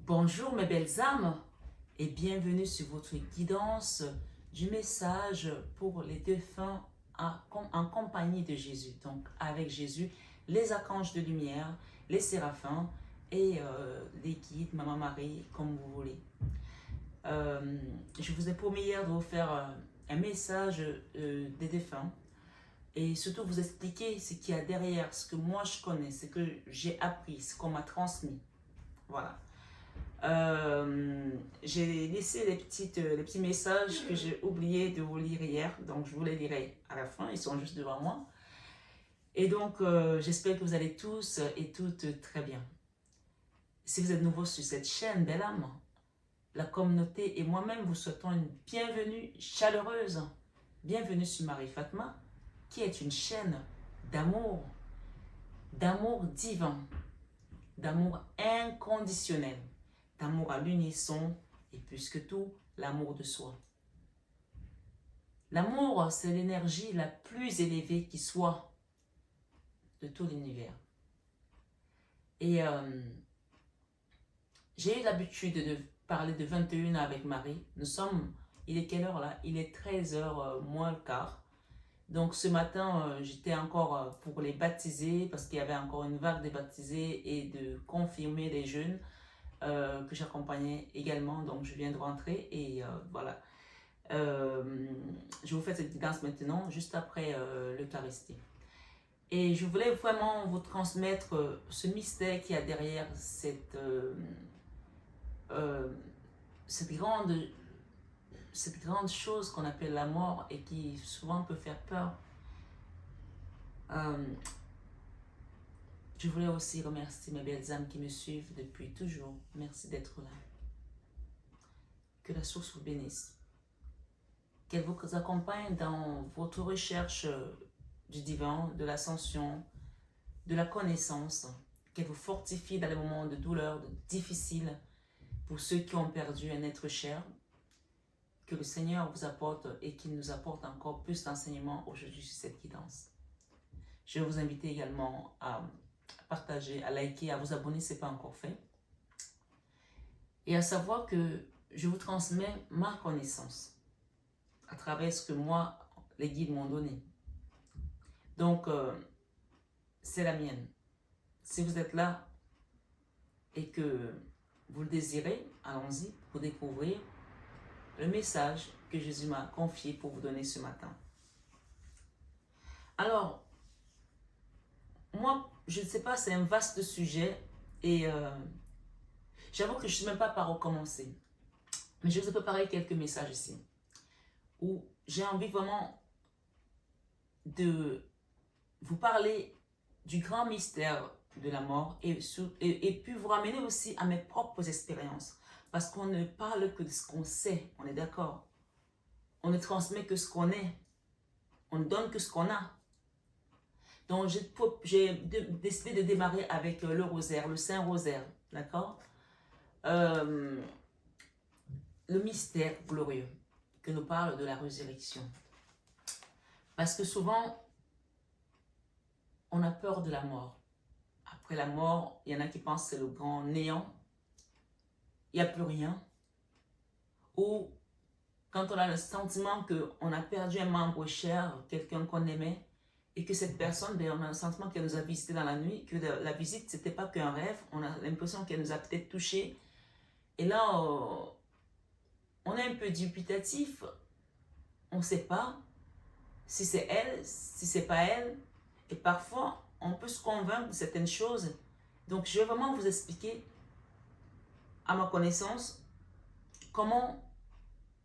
Bonjour mes belles âmes et bienvenue sur votre guidance du message pour les défunts en compagnie de Jésus. Donc avec Jésus, les archanges de lumière, les séraphins et les guides, Maman Marie, comme vous voulez. Je vous ai promis hier de vous faire un message des défunts et surtout vous expliquer ce qu'il y a derrière, ce que moi je connais, ce que j'ai appris, ce qu'on m'a transmis. Voilà. J'ai laissé les petits messages que j'ai oublié de vous lire hier, donc je vous les lirai à la fin, ils sont juste devant moi. Et donc, j'espère que vous allez tous et toutes très bien. Si vous êtes nouveau sur cette chaîne, belle âme, la communauté et moi-même vous souhaitons une bienvenue chaleureuse. Bienvenue sur Marie Fatma, qui est une chaîne d'amour divin, d'amour inconditionnel, d'amour à l'unisson et plus que tout, l'amour de soi. L'amour, c'est l'énergie la plus élevée qui soit de tout l'univers. Et j'ai eu l'habitude de parler de 21 avec Marie. Il est quelle heure là? Il est 13h moins le quart. Donc ce matin, j'étais encore pour les baptiser parce qu'il y avait encore une vague de baptisés et de confirmer les jeunes. Que j'accompagnais également, donc je viens de rentrer et voilà. Je vous fais cette guidance maintenant, juste après l'Eucharistie. Et je voulais vraiment vous transmettre ce mystère qu'il y a derrière cette grande chose qu'on appelle la mort et qui souvent peut faire peur. Je voulais aussi remercier mes belles âmes qui me suivent depuis toujours. Merci d'être là. Que la source vous bénisse. Qu'elle vous accompagne dans votre recherche du divin, de l'ascension, de la connaissance. Qu'elle vous fortifie dans les moments de douleur, de difficiles, pour ceux qui ont perdu un être cher. Que le Seigneur vous apporte et qu'il nous apporte encore plus d'enseignements aujourd'hui sur cette guidance. Je vais vous inviter également à partager, à liker, à vous abonner si ce n'est pas encore fait. Et à savoir que je vous transmets ma connaissance à travers ce que moi, les guides m'ont donné. Donc, c'est la mienne. Si vous êtes là et que vous le désirez, allons-y pour découvrir le message que Jésus m'a confié pour vous donner ce matin. Alors, moi, je ne sais pas, c'est un vaste sujet et j'avoue que je ne sais même pas par où commencer. Mais je vais vous préparer quelques messages ici où j'ai envie vraiment de vous parler du grand mystère de la mort et puis vous ramener aussi à mes propres expériences. Parce qu'on ne parle que de ce qu'on sait, on est d'accord. On ne transmet que ce qu'on est. On ne donne que ce qu'on a. Donc j'ai décidé de démarrer avec le rosaire, le Saint Rosaire, d'accord? Le mystère glorieux que nous parle de la résurrection. Parce que souvent, on a peur de la mort. Après la mort, il y en a qui pensent que c'est le grand néant. Il n'y a plus rien. Ou quand on a le sentiment qu'on a perdu un membre cher, quelqu'un qu'on aimait, et que cette personne, ben, on a le sentiment qu'elle nous a visité dans la nuit, que la visite, ce n'était pas qu'un rêve, on a l'impression qu'elle nous a peut-être touché. Et là, on est un peu dubitatif, on ne sait pas si c'est elle, si c'est pas elle, et parfois, on peut se convaincre de certaines choses. Donc, je vais vraiment vous expliquer, à ma connaissance, comment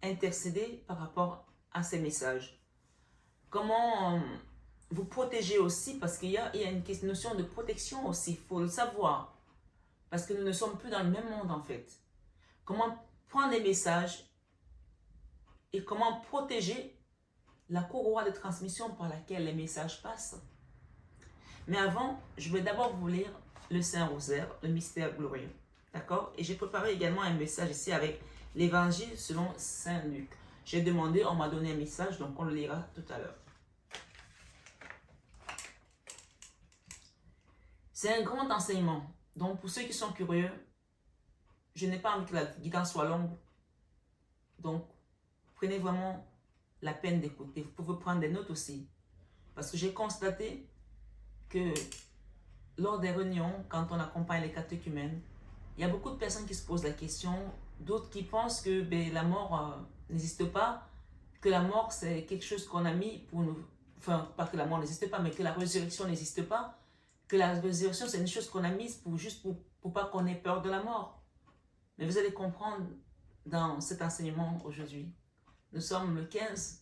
intercéder par rapport à ces messages. Comment vous protéger aussi, parce qu'il y a une notion de protection aussi, il faut le savoir. Parce que nous ne sommes plus dans le même monde en fait. Comment prendre les messages et comment protéger la courroie de transmission par laquelle les messages passent. Mais avant, je vais d'abord vous lire le Saint-Rosaire, le mystère glorieux. D'accord? Et j'ai préparé également un message ici avec l'évangile selon Saint Luc. J'ai demandé, on m'a donné un message, donc on le lira tout à l'heure. C'est un grand enseignement. Donc pour ceux qui sont curieux, je n'ai pas envie que la guidance soit longue. Donc, prenez vraiment la peine d'écouter. Vous pouvez prendre des notes aussi. Parce que j'ai constaté que lors des réunions, quand on accompagne les catéchumènes, il y a beaucoup de personnes qui se posent la question, d'autres qui pensent que la mort n'existe pas, que la mort c'est quelque chose qu'on a mis pour nous, enfin pas que la mort n'existe pas, mais que la résurrection n'existe pas, que la résurrection c'est une chose qu'on a mise juste pour pas qu'on ait peur de la mort. Mais vous allez comprendre dans cet enseignement aujourd'hui. Nous sommes le 15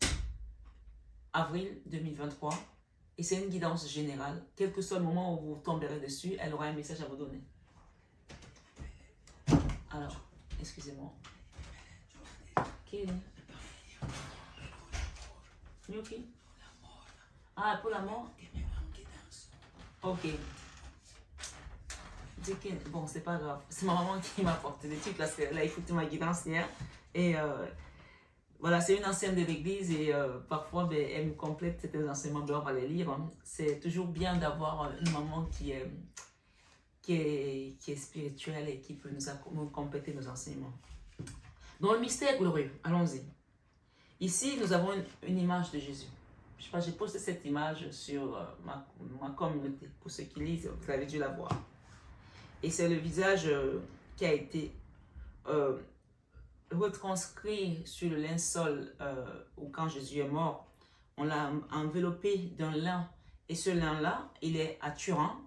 avril 2023 et c'est une guidance générale. Quel que soit le moment où vous tomberez dessus, elle aura un message à vous donner. Alors, excusez-moi. Qui est Yuki? Ah, pour la mort? Ok. Bon, c'est pas grave. C'est ma maman qui m'a apporté des trucs parce qu'elle a écouté ma guidance hier. Et voilà, c'est une ancienne de l'église et parfois elle me complète certains enseignements, on va les lire. Hein. C'est toujours bien d'avoir une maman qui est spirituelle et qui peut nous compléter nos enseignements. Dans le mystère glorieux, allons-y. Ici, nous avons une image de Jésus. Je sais pas, j'ai posté cette image sur ma communauté. Pour ceux qui lisent, vous avez dû la voir. Et c'est le visage qui a été retranscrit sur le linceul où quand Jésus est mort, on l'a enveloppé d'un lin. Et ce lin-là, il est à Turin,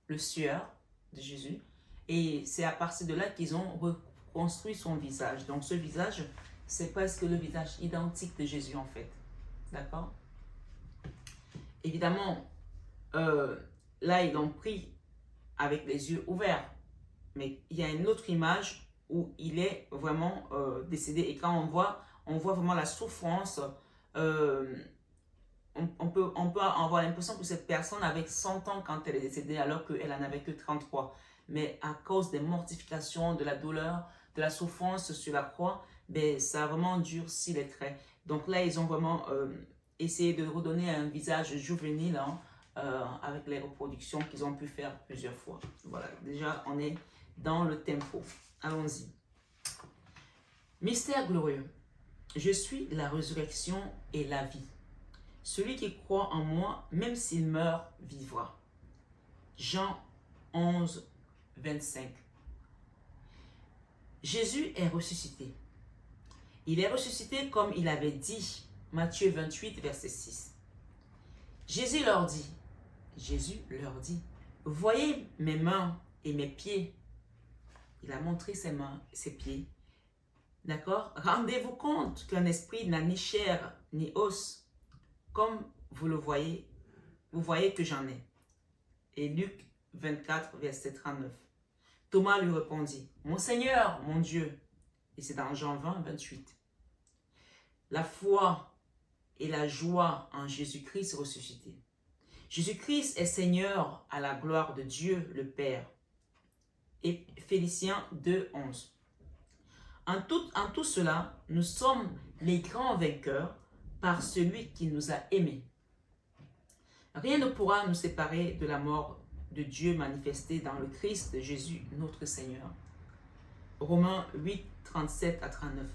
le sueur de Jésus. Et c'est à partir de là qu'ils ont reconstruit son visage. Donc ce visage, c'est presque le visage identique de Jésus en fait. D'accord? Évidemment, là ils l'ont pris avec les yeux ouverts. Mais il y a une autre image où il est vraiment décédé. Et quand on voit vraiment la souffrance, on peut avoir l'impression que cette personne avait 100 ans quand elle est décédée alors qu'elle n'en avait que 33. Mais à cause des mortifications, de la douleur, de la souffrance sur la croix, ça a vraiment durci les traits. Donc là, ils ont vraiment essayé de redonner un visage juvénile hein, avec les reproductions qu'ils ont pu faire plusieurs fois. Voilà, déjà, on est dans le tempo. Allons-y. Mystère glorieux. Je suis la résurrection et la vie. Celui qui croit en moi, même s'il meurt, vivra. Jean 11, 25. Jésus est ressuscité. Il est ressuscité comme il avait dit, Matthieu 28, verset 6. Jésus leur dit, voyez mes mains et mes pieds. Il a montré ses mains et ses pieds. D'accord? Rendez-vous compte qu'un esprit n'a ni chair ni os, comme vous le voyez, vous voyez que j'en ai. Et Luc 24, verset 39. Thomas lui répondit, mon Seigneur, mon Dieu. Et c'est dans Jean 20, 28. La foi et la joie en Jésus-Christ ressuscité. Jésus-Christ est Seigneur à la gloire de Dieu le Père. Et Philippiens 2, 11. En tout cela, nous sommes les grands vainqueurs par celui qui nous a aimés. Rien ne pourra nous séparer de la mort de Dieu manifestée dans le Christ Jésus, notre Seigneur. Romains 8, 37 à 39.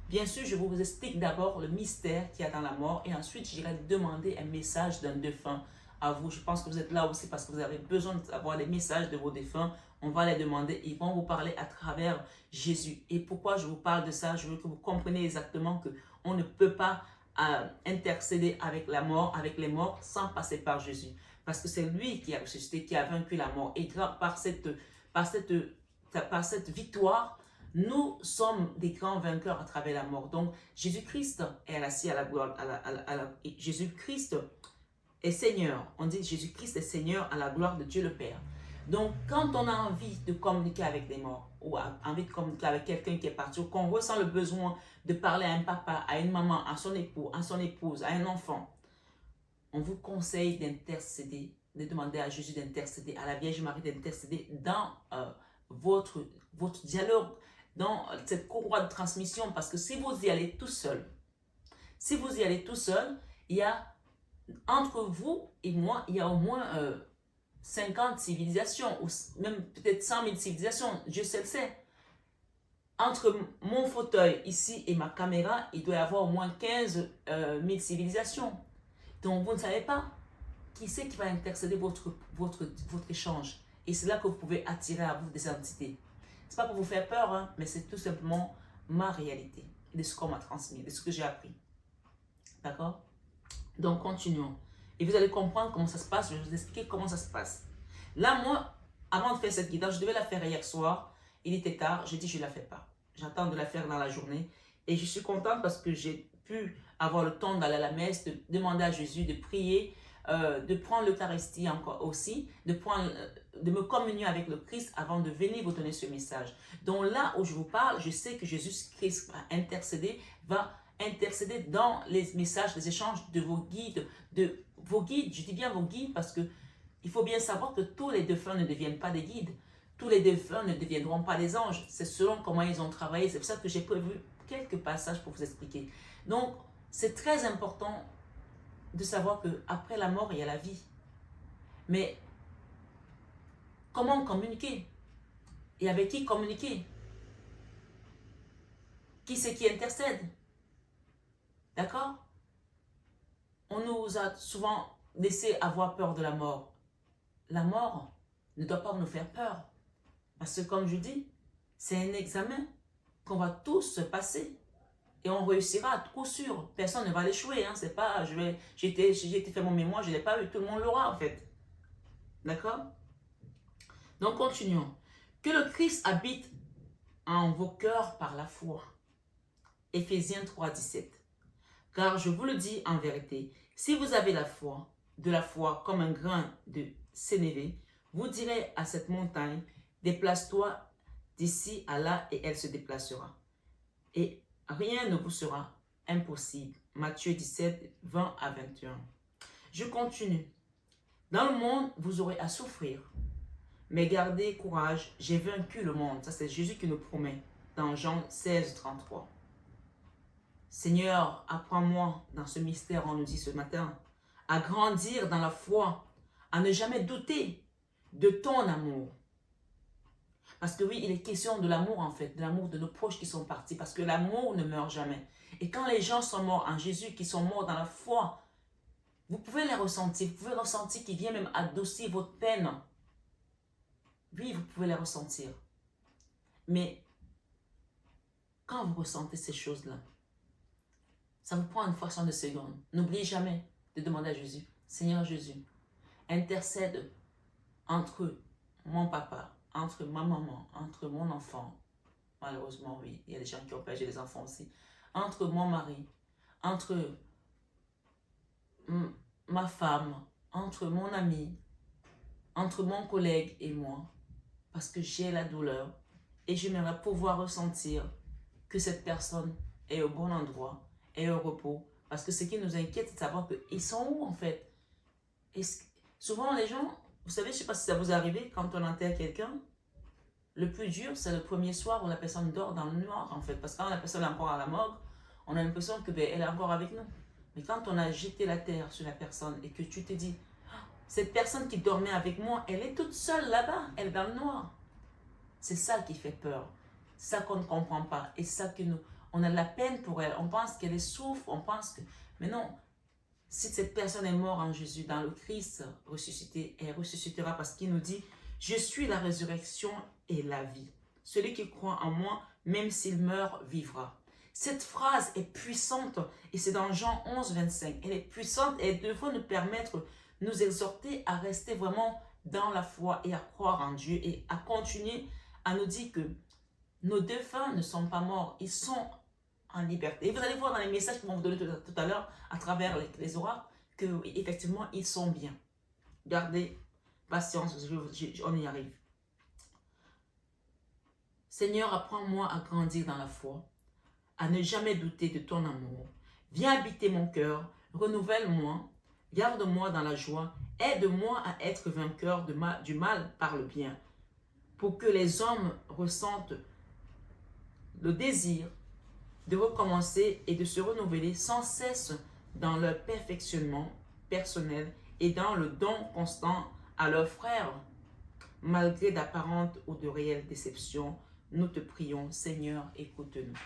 Bien sûr, je vous explique d'abord le mystère qu'il y a dans la mort et ensuite j'irai demander un message d'un défunt à vous. Je pense que vous êtes là aussi parce que vous avez besoin d'avoir les messages de vos défunts. On va les demander. Ils vont vous parler à travers Jésus. Et pourquoi je vous parle de ça? Je veux que vous compreniez exactement qu'on ne peut pas intercéder avec la mort, avec les morts, sans passer par Jésus. Parce que c'est lui qui a ressuscité, qui a vaincu la mort. Et par cette victoire, nous sommes des grands vainqueurs à travers la mort. Donc, Jésus-Christ est assis à la gloire. Jésus-Christ est Seigneur. On dit Jésus-Christ est Seigneur à la gloire de Dieu le Père. Donc, quand on a envie de communiquer avec des morts, ou envie de communiquer avec quelqu'un qui est parti, ou qu'on ressent le besoin de parler à un papa, à une maman, à son époux, à son épouse, à un enfant, on vous conseille d'intercéder, de demander à Jésus d'intercéder, à la Vierge Marie d'intercéder dans votre dialogue, dans cette courroie de transmission, parce que si vous y allez tout seul, il y a, entre vous et moi, il y a au moins 50 civilisations, ou même peut-être 100 000 civilisations, Dieu seul sait. Entre mon fauteuil ici et ma caméra, il doit y avoir au moins 15 000 civilisations. Donc, vous ne savez pas qui c'est qui va intercéder votre échange. Et c'est là que vous pouvez attirer à vous des entités. Ce n'est pas pour vous faire peur, hein, mais c'est tout simplement ma réalité, de ce qu'on m'a transmis, de ce que j'ai appris. D'accord? Donc, continuons. Et vous allez comprendre comment ça se passe. Je vais vous expliquer comment ça se passe. Là, moi, avant de faire cette guidance, je devais la faire hier soir. Il était tard. J'ai dit, je ne la fais pas. J'attends de la faire dans la journée. Et je suis contente parce que j'ai pu avoir le temps d'aller à la messe, de demander à Jésus, de prier, de prendre l'Eucharistie encore aussi, de me communier avec le Christ avant de venir vous donner ce message. Donc là où je vous parle, je sais que Jésus-Christ va intercéder dans les messages, les échanges de vos guides, je dis bien vos guides parce que il faut bien savoir que tous les défunts ne deviennent pas des guides, tous les défunts ne deviendront pas des anges, c'est selon comment ils ont travaillé, c'est pour ça que j'ai prévu quelques passages pour vous expliquer. Donc, c'est très important de savoir qu'après la mort, il y a la vie. Mais comment communiquer? Et avec qui communiquer? Qui c'est qui intercède? D'accord? On nous a souvent laissé avoir peur de la mort. La mort ne doit pas nous faire peur. Parce que comme je dis, c'est un examen qu'on va tous passer. Et on réussira à coup sûr. Personne ne va l'échouer. Hein. C'est pas, j'ai été fait mon mémoire, je ne l'ai pas eu. Tout le monde l'aura en fait. D'accord? Donc continuons. Que le Christ habite en vos cœurs par la foi. Éphésiens 3, 17. Car je vous le dis en vérité, si vous avez de la foi comme un grain de sénévé, vous direz à cette montagne, déplace-toi d'ici à là et elle se déplacera. Et rien ne vous sera impossible. Matthieu 17, 20 à 21. Je continue. Dans le monde, vous aurez à souffrir. Mais gardez courage, j'ai vaincu le monde. Ça, c'est Jésus qui nous promet dans Jean 16, 33. Seigneur, apprends-moi dans ce mystère, on nous dit ce matin, à grandir dans la foi, à ne jamais douter de ton amour. Parce que oui, il est question de l'amour en fait, de l'amour de nos proches qui sont partis, parce que l'amour ne meurt jamais. Et quand les gens sont morts en Jésus, qui sont morts dans la foi, vous pouvez les ressentir, vous pouvez ressentir qu'il vient même adoucir votre peine. Oui, vous pouvez les ressentir. Mais quand vous ressentez ces choses-là, ça vous prend une fraction de seconde. N'oubliez jamais de demander à Jésus, Seigneur Jésus, intercède entre mon papa, entre ma maman, entre mon enfant. Malheureusement, oui, il y a des gens qui ont perdu des enfants aussi. Entre mon mari, entre ma femme, entre mon ami, entre mon collègue et moi. Parce que j'ai la douleur et j'aimerais pouvoir ressentir que cette personne est au bon endroit, est au repos. Parce que ce qui nous inquiète, c'est de savoir qu'ils sont où en fait. Et souvent les gens, vous savez, je ne sais pas si ça vous arrive, quand on enterre quelqu'un, le plus dur, c'est le premier soir où la personne dort dans le noir en fait. Parce que quand la personne est encore à la morgue, on a l'impression qu'elle est encore avec nous. Mais quand on a jeté la terre sur la personne et que tu te dis, cette personne qui dormait avec moi, elle est toute seule là-bas, elle est dans le noir. C'est ça qui fait peur. C'est ça qu'on ne comprend pas. Et c'est ça que nous, on a de la peine pour elle. On pense qu'elle souffre, on pense que... Mais non, si cette personne est morte en Jésus, dans le Christ ressuscité, elle ressuscitera parce qu'il nous dit, je suis la résurrection et la vie. Celui qui croit en moi, même s'il meurt, vivra. Cette phrase est puissante et c'est dans Jean 11, 25. Elle est puissante et elle devrait nous permettre, nous exhorter à rester vraiment dans la foi et à croire en Dieu et à continuer à nous dire que nos défunts ne sont pas morts, ils sont en liberté. Et vous allez voir dans les messages qu'ils vont vous donner tout à l'heure, à travers les oracles, qu'effectivement, ils sont bien. Gardez patience, on y arrive. Seigneur, apprends-moi à grandir dans la foi, à ne jamais douter de ton amour. Viens habiter mon cœur, renouvelle-moi, garde-moi dans la joie, aide-moi à être vainqueur du mal par le bien, pour que les hommes ressentent le désir de recommencer et de se renouveler sans cesse dans leur perfectionnement personnel et dans le don constant à leurs frères, malgré d'apparentes ou de réelles déceptions Nous te prions, Seigneur, écoute-nous.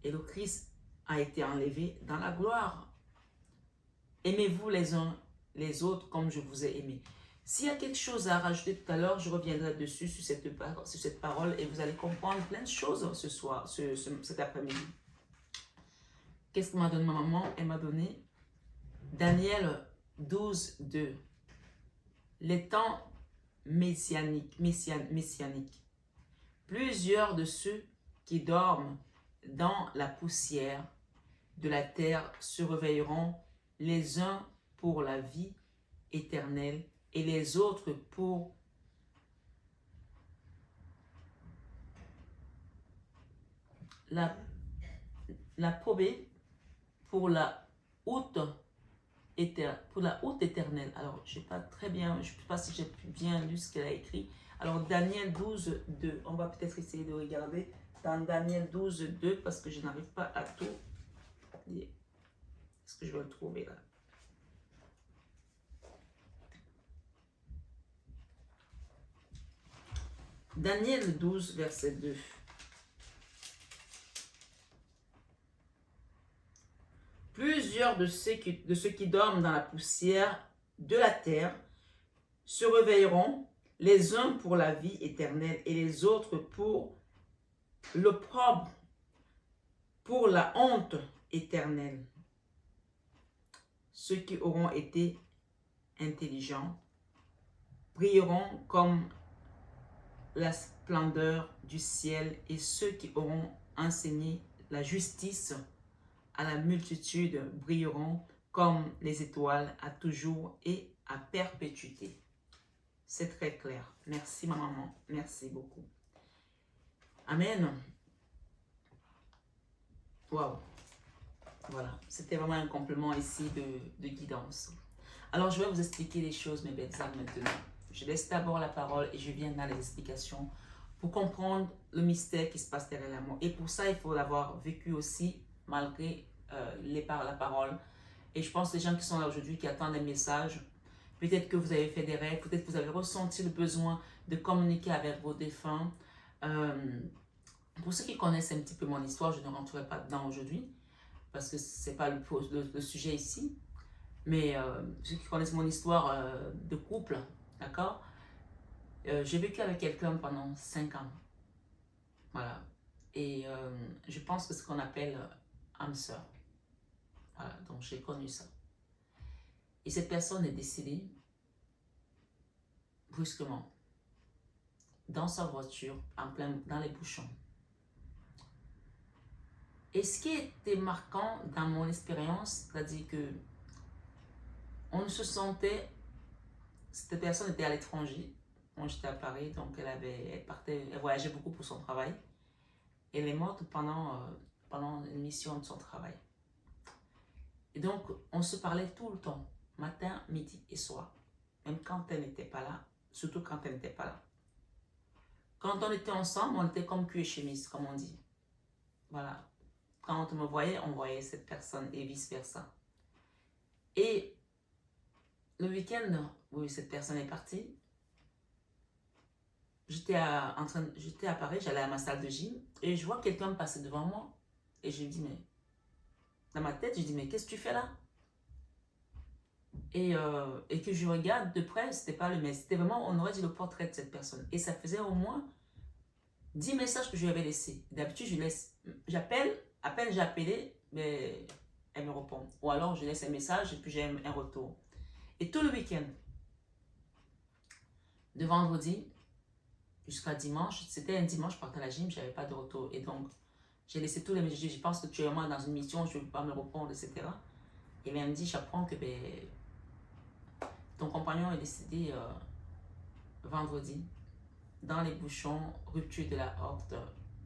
Et le Christ a été enlevé dans la gloire. Aimez-vous les uns les autres comme je vous ai aimé. S'il y a quelque chose à rajouter tout à l'heure, je reviendrai dessus sur cette parole et vous allez comprendre plein de choses ce soir, cet après-midi. Qu'est-ce que m'a donné ma maman? Elle m'a donné Daniel 12, 2. Les temps messianiques. Plusieurs de ceux qui dorment dans la poussière de la terre se réveilleront, les uns pour la vie éternelle et les autres pour la probée, pour la haute éternelle. Alors, je ne sais pas très bien, je ne sais pas si j'ai bien lu ce qu'elle a écrit. Alors, Daniel 12, 2. On va peut-être essayer de regarder dans Daniel 12, 2 parce que je n'arrive pas à tout lire. Est-ce que je vais le trouver là? Daniel 12, verset 2. Plusieurs de ceux qui dorment dans la poussière de la terre se réveilleront, les uns pour la vie éternelle et les autres pour l'opprobre, pour la honte éternelle. Ceux qui auront été intelligents brilleront comme la splendeur du ciel, et ceux qui auront enseigné la justice à la multitude brilleront comme les étoiles à toujours et à perpétuité. C'est très clair. Merci ma maman. Merci beaucoup. Amen. Waouh. Voilà. C'était vraiment un complément ici de guidance. Alors je vais vous expliquer les choses, mes belles âmes, maintenant. Je laisse d'abord la parole et je viens dans les explications pour comprendre le mystère qui se passe derrière la mort. Et pour ça, il faut l'avoir vécu aussi malgré la parole. Et je pense que les gens qui sont là aujourd'hui, qui attendent des messages, peut-être que vous avez fait des rêves, peut-être que vous avez ressenti le besoin de communiquer avec vos défunts. Pour ceux qui connaissent un petit peu mon histoire, je ne rentrerai pas dedans aujourd'hui, parce que ce n'est pas le sujet ici. Mais ceux qui connaissent mon histoire de couple, d'accord? J'ai vécu avec quelqu'un pendant 5 ans. Voilà. Et je pense que c'est ce qu'on appelle âme sœur. Voilà, donc j'ai connu ça. Et cette personne est décédée brusquement dans sa voiture, dans les bouchons. Et ce qui était marquant dans mon expérience, c'est-à-dire que on se sentait, cette personne était à l'étranger, moi j'étais à Paris, donc elle voyageait beaucoup pour son travail. Elle est morte pendant une mission de son travail. Et donc, on se parlait tout le temps, matin, midi et soir. Même quand elle n'était pas là, surtout quand elle n'était pas là. Quand on était ensemble, on était comme cul et chemise, comme on dit. Voilà. Quand on me voyait, on voyait cette personne et vice-versa. Et le week-end où cette personne est partie, j'étais à Paris, j'allais à ma salle de gym et je vois quelqu'un passer devant moi. Et je lui dis, mais dans ma tête, je dis, mais qu'est-ce que tu fais là? Et que je regarde de près, c'était pas le mec, c'était vraiment, on aurait dit le portrait de cette personne. Et ça faisait au moins 10 messages que je lui avais laissés. D'habitude, j'appelle, à peine j'ai appelé, mais elle me répond. Ou alors, je laisse un message et puis j'ai un retour. Et tout le week-end, de vendredi jusqu'à dimanche, c'était un dimanche, je partais à la gym, je n'avais pas de retour. Et donc, j'ai laissé tous les messages. Je pense que tu es vraiment dans une mission, je ne veux pas me répondre, etc. Et elle me dit, j'apprends que ton compagnon est décédé vendredi dans les bouchons, rupture de la horte.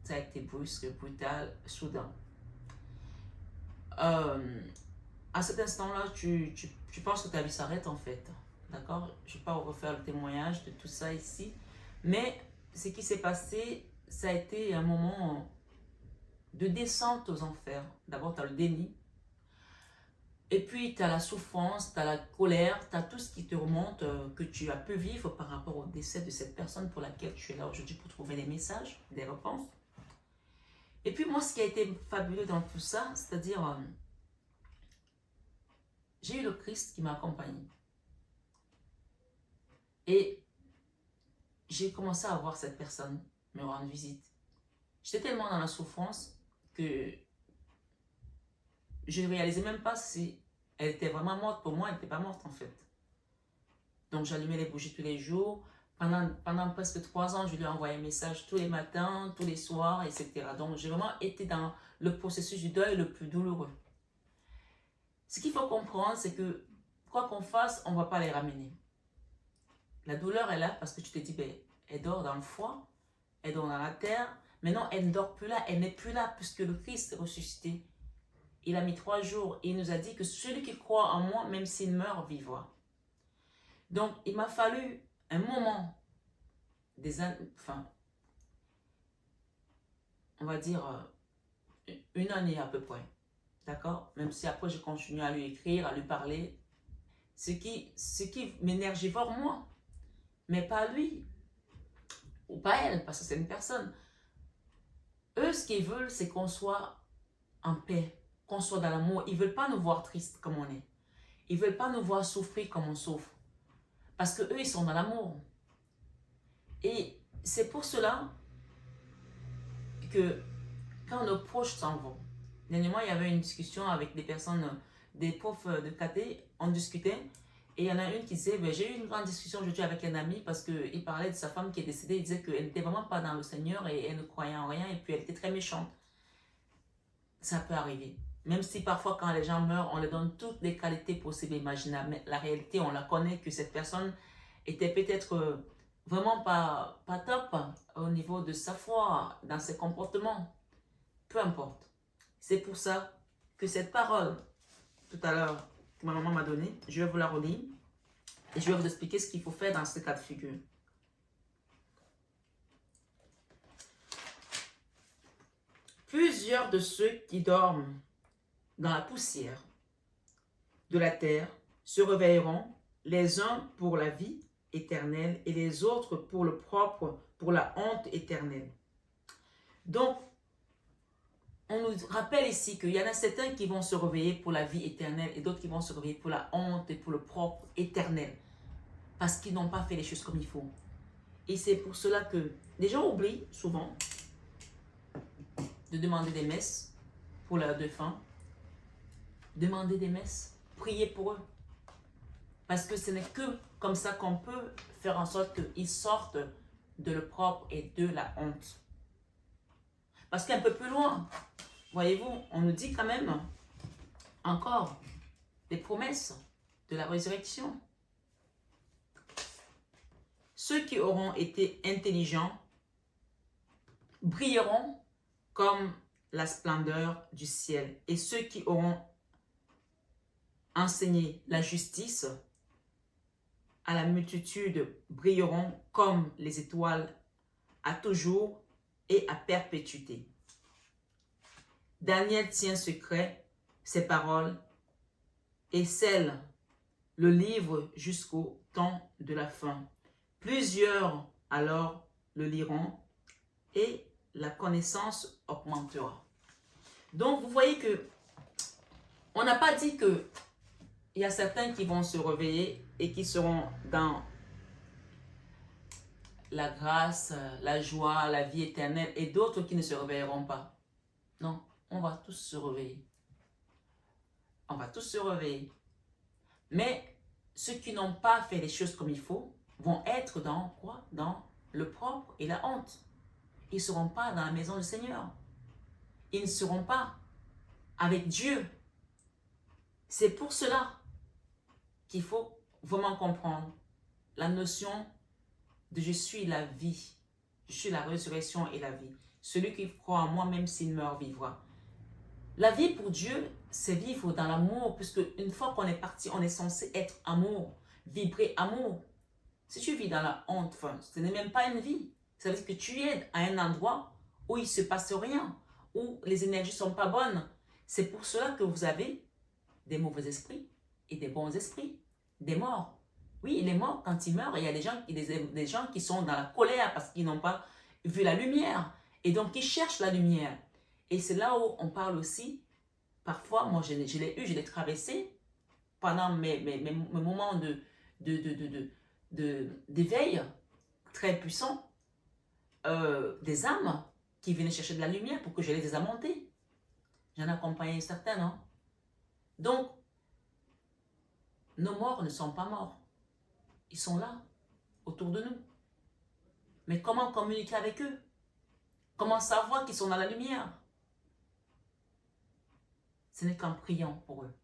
Ça a été brusque, brutal, soudain. À cet instant-là, tu penses que ta vie s'arrête en fait. D'accord? Je ne vais pas refaire le témoignage de tout ça ici. Mais ce qui s'est passé, ça a été un moment de descente aux enfers. D'abord, tu as le déni. Et puis, tu as la souffrance, tu as la colère, tu as tout ce qui te remonte, que tu as pu vivre par rapport au décès de cette personne pour laquelle tu es là aujourd'hui pour trouver des messages, des réponses. Et puis, moi, ce qui a été fabuleux dans tout ça, c'est-à-dire, j'ai eu le Christ qui m'a accompagné. Et j'ai commencé à voir cette personne me rendre visite. J'étais tellement dans la souffrance que je ne réalisais même pas si elle était vraiment morte. Pour moi, elle n'était pas morte en fait. Donc j'allumais les bougies tous les jours. Pendant presque 3 ans, je lui envoyais un message tous les matins, tous les soirs, etc. Donc j'ai vraiment été dans le processus du deuil le plus douloureux. Ce qu'il faut comprendre, c'est que quoi qu'on fasse, on ne va pas les ramener. La douleur est là parce que tu te dis, ben, elle dort dans le foie, elle dort dans la terre. Maintenant, elle ne dort plus là, elle n'est plus là puisque le Christ est ressuscité. Il a mis 3 jours et il nous a dit que celui qui croit en moi, même s'il meurt, vivra. Donc, il m'a fallu un moment, on va dire 1 année à peu près. D'accord? Même si après, je continue à lui écrire, à lui parler. Ce qui m'énergivore moi, mais pas lui. Ou pas elle, parce que c'est une personne. Eux, ce qu'ils veulent, c'est qu'on soit en paix, qu'on soit dans l'amour. Ils ne veulent pas nous voir tristes comme on est. Ils ne veulent pas nous voir souffrir comme on souffre. Parce qu'eux, ils sont dans l'amour. Et c'est pour cela que quand nos proches s'en vont, dernièrement, il y avait une discussion avec des personnes, des profs de KT, on discutait. Et il y en a une qui disait, ben, j'ai eu une grande discussion aujourd'hui avec un ami parce qu'il parlait de sa femme qui est décédée. Il disait qu'elle n'était vraiment pas dans le Seigneur et elle ne croyait en rien et puis elle était très méchante. Ça peut arriver. Même si parfois quand les gens meurent, on leur donne toutes les qualités possibles et imaginables. Mais la réalité, on la connaît que cette personne était peut-être vraiment pas top au niveau de sa foi, dans ses comportements. Peu importe. C'est pour ça que cette parole, tout à l'heure, que ma maman m'a donnée, je vais vous la relire et je vais vous expliquer ce qu'il faut faire dans ce cas de figure. Plusieurs de ceux qui dorment dans la poussière de la terre se réveilleront, les uns pour la vie éternelle et les autres pour le propre, pour la honte éternelle. Donc, on nous rappelle ici qu'il y en a certains qui vont se réveiller pour la vie éternelle et d'autres qui vont se réveiller pour la honte et pour le propre éternel. Parce qu'ils n'ont pas fait les choses comme il faut. Et c'est pour cela que les gens oublient souvent de demander des messes pour leurs défunts. Demander des messes, prier pour eux. Parce que ce n'est que comme ça qu'on peut faire en sorte qu'ils sortent de le propre et de la honte. Parce qu'un peu plus loin, voyez-vous, on nous dit quand même encore des promesses de la résurrection. Ceux qui auront été intelligents brilleront comme la splendeur du ciel. Et ceux qui auront enseigné la justice à la multitude brilleront comme les étoiles à toujours et à perpétuité. Daniel tient secret ces paroles et scelle le livre jusqu'au temps de la fin. Plusieurs alors le liront et la connaissance augmentera. Donc vous voyez que on n'a pas dit que il y a certains qui vont se réveiller et qui seront dans la grâce, la joie, la vie éternelle et d'autres qui ne se réveilleront pas. Non, on va tous se réveiller. On va tous se réveiller. Mais ceux qui n'ont pas fait les choses comme il faut vont être dans quoi? Dans le propre et la honte. Ils ne seront pas dans la maison du Seigneur. Ils ne seront pas avec Dieu. C'est pour cela qu'il faut vraiment comprendre la notion de je suis la vie. Je suis la résurrection et la vie. Celui qui croit en moi, même s'il meurt, vivra. La vie pour Dieu, c'est vivre dans l'amour, puisque une fois qu'on est parti, on est censé être amour, vibrer amour. Si tu vis dans la honte, ce n'est même pas une vie. Ça veut dire que tu es à un endroit où il ne se passe rien, où les énergies ne sont pas bonnes. C'est pour cela que vous avez des mauvais esprits et des bons esprits, des morts. Oui, les morts, quand ils meurent, il y a des gens qui sont dans la colère parce qu'ils n'ont pas vu la lumière. Et donc, ils cherchent la lumière. Et c'est là où on parle aussi, parfois, moi, je l'ai traversé pendant mes moments d'éveil très puissants, des âmes qui venaient chercher de la lumière pour que je les désamonte. J'en accompagnais certains, non? Donc, nos morts ne sont pas morts. Ils sont là, autour de nous. Mais comment communiquer avec eux? Comment savoir qu'ils sont dans la lumière? Ce n'est qu'en priant pour eux.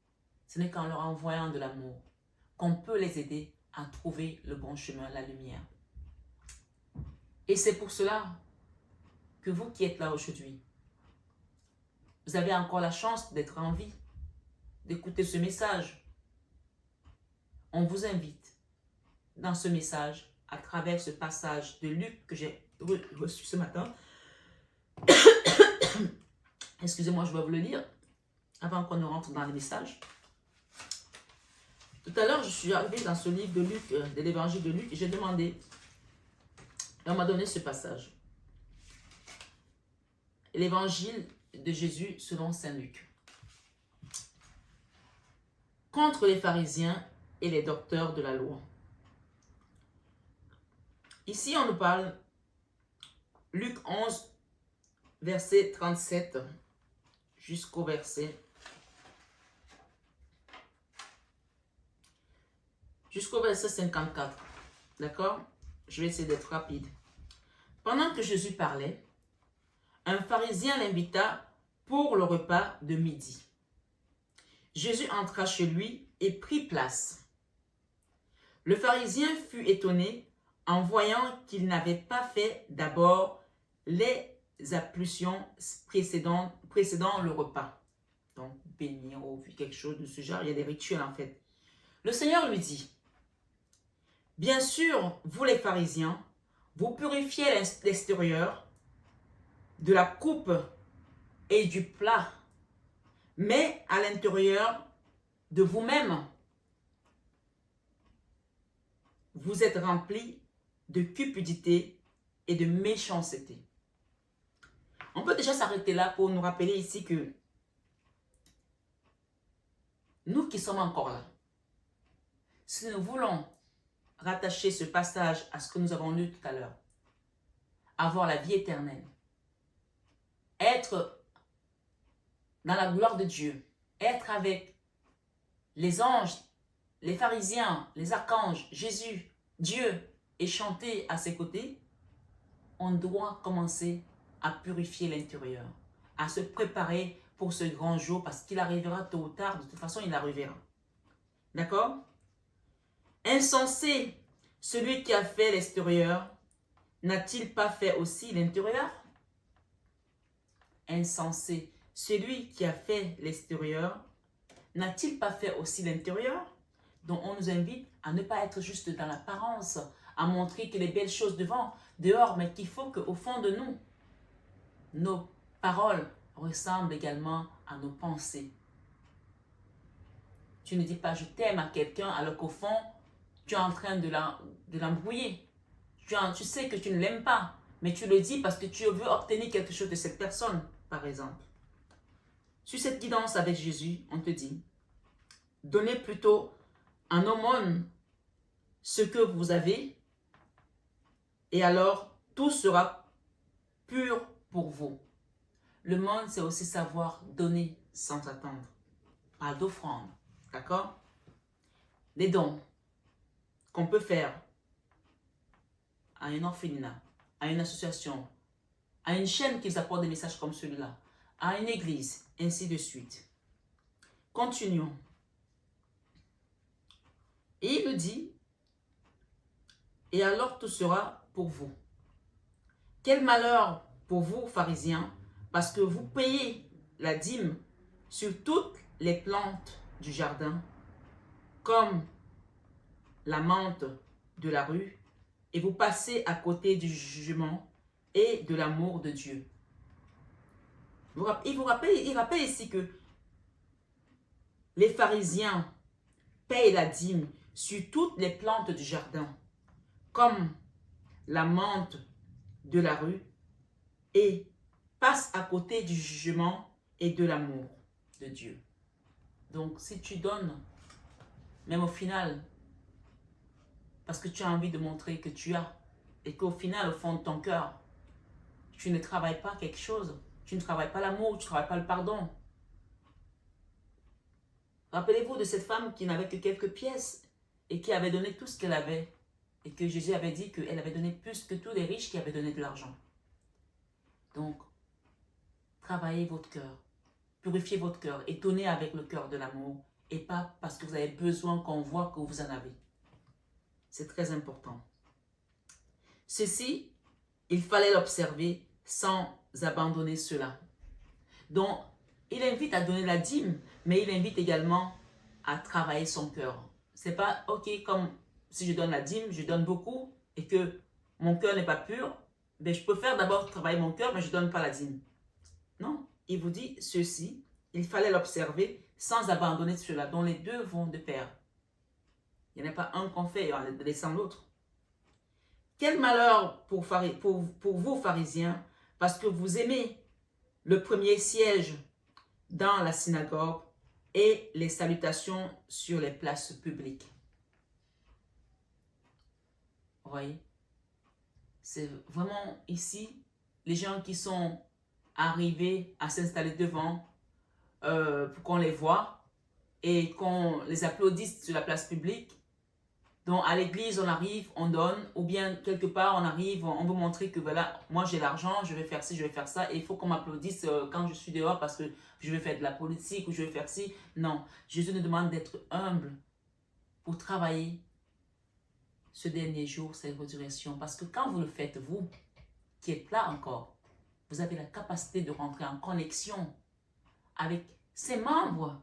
Ce n'est qu'en leur envoyant de l'amour qu'on peut les aider à trouver le bon chemin, la lumière. Et c'est pour cela que vous qui êtes là aujourd'hui, vous avez encore la chance d'être en vie, d'écouter ce message. On vous invite dans ce message, à travers ce passage de Luc que j'ai reçu ce matin. Excusez-moi, je vais vous le lire avant qu'on ne rentre dans les messages. Tout à l'heure, je suis arrivée dans ce livre de Luc, de l'évangile de Luc, et j'ai demandé, et on m'a donné ce passage. L'évangile de Jésus selon saint Luc. Contre les pharisiens et les docteurs de la loi. Ici, on nous parle, Luc 11, verset 37 jusqu'au verset 54. D'accord? Je vais essayer d'être rapide. Pendant que Jésus parlait, un pharisien l'invita pour le repas de midi. Jésus entra chez lui et prit place. Le pharisien fut étonné en voyant qu'il n'avait pas fait d'abord les ablutions précédant le repas. Donc, bénir ou quelque chose de ce genre, il y a des rituels en fait. Le Seigneur lui dit, « Bien sûr, vous les pharisiens, vous purifiez l'extérieur de la coupe et du plat, mais à l'intérieur de vous-même, vous êtes remplis de cupidité et de méchanceté. » On peut déjà s'arrêter là pour nous rappeler ici que nous qui sommes encore là, si nous voulons rattacher ce passage à ce que nous avons lu tout à l'heure, avoir la vie éternelle, être dans la gloire de Dieu, être avec les anges, les pharisiens, les archanges, Jésus, Dieu, et chanter à ses côtés, on doit commencer à purifier l'intérieur, à se préparer pour ce grand jour, parce qu'il arrivera tôt ou tard, de toute façon il arrivera. D'accord? Insensé, celui qui a fait l'extérieur, n'a-t-il pas fait aussi l'intérieur? Insensé, celui qui a fait l'extérieur, n'a-t-il pas fait aussi l'intérieur? Donc on nous invite à ne pas être juste dans l'apparence, à montrer que les belles choses dehors, mais qu'il faut qu'au fond de nous, nos paroles ressemblent également à nos pensées. Tu ne dis pas je t'aime à quelqu'un alors qu'au fond, tu es en train de l'embrouiller. Tu sais que tu ne l'aimes pas, mais tu le dis parce que tu veux obtenir quelque chose de cette personne, par exemple. Sur cette guidance avec Jésus, on te dit, donnez plutôt en aumône ce que vous avez, et alors tout sera pur pour vous. Le monde, c'est aussi savoir donner sans attendre. Pas d'offrande, d'accord? Les dons qu'on peut faire à un orphelinat, à une association, à une chaîne qui apporte des messages comme celui-là, à une église, ainsi de suite. Continuons. Et il nous dit, et alors tout sera pour vous. Quel malheur pour vous, pharisiens, parce que vous payez la dîme sur toutes les plantes du jardin, comme la menthe de la rue, et vous passez à côté du jugement et de l'amour de Dieu. Il rappelle ici que les pharisiens payent la dîme sur toutes les plantes du jardin, comme la menthe de la rue, et passent à côté du jugement et de l'amour de Dieu. Donc, si tu donnes, même au final, parce que tu as envie de montrer que tu as, et qu'au final, au fond de ton cœur, tu ne travailles pas quelque chose, tu ne travailles pas l'amour, tu ne travailles pas le pardon. Rappelez-vous de cette femme qui n'avait que quelques pièces et qui avait donné tout ce qu'elle avait. Et que Jésus avait dit qu'elle avait donné plus que tous les riches qui avaient donné de l'argent. Donc, travaillez votre cœur, purifiez votre cœur et donnez avec le cœur de l'amour et pas parce que vous avez besoin qu'on voit que vous en avez. C'est très important. Ceci, il fallait l'observer sans abandonner cela. Donc, il invite à donner la dîme, mais il invite également à travailler son cœur. C'est pas, ok, comme si je donne la dîme, je donne beaucoup et que mon cœur n'est pas pur, ben je peux faire d'abord travailler mon cœur, mais je ne donne pas la dîme. Non, il vous dit ceci, il fallait l'observer sans abandonner cela, dont les deux vont de pair. Il n'y en a pas un qu'on fait en laissant l'autre. Quel malheur pour vous, pharisiens, parce que vous aimez le premier siège dans la synagogue et les salutations sur les places publiques. Vous voyez? C'est vraiment ici, les gens qui sont arrivés à s'installer devant pour qu'on les voit et qu'on les applaudisse sur la place publique. Donc, à l'église, on arrive, on donne, ou bien quelque part, on arrive, on veut montrer que voilà, moi j'ai l'argent, je vais faire ci, je vais faire ça, et il faut qu'on m'applaudisse quand je suis dehors parce que je vais faire de la politique ou je vais faire ci. Non, Jésus nous demande d'être humble pour travailler ce dernier jour, cette résurrection. Parce que quand vous le faites, vous, qui êtes là encore, vous avez la capacité de rentrer en connexion avec ces membres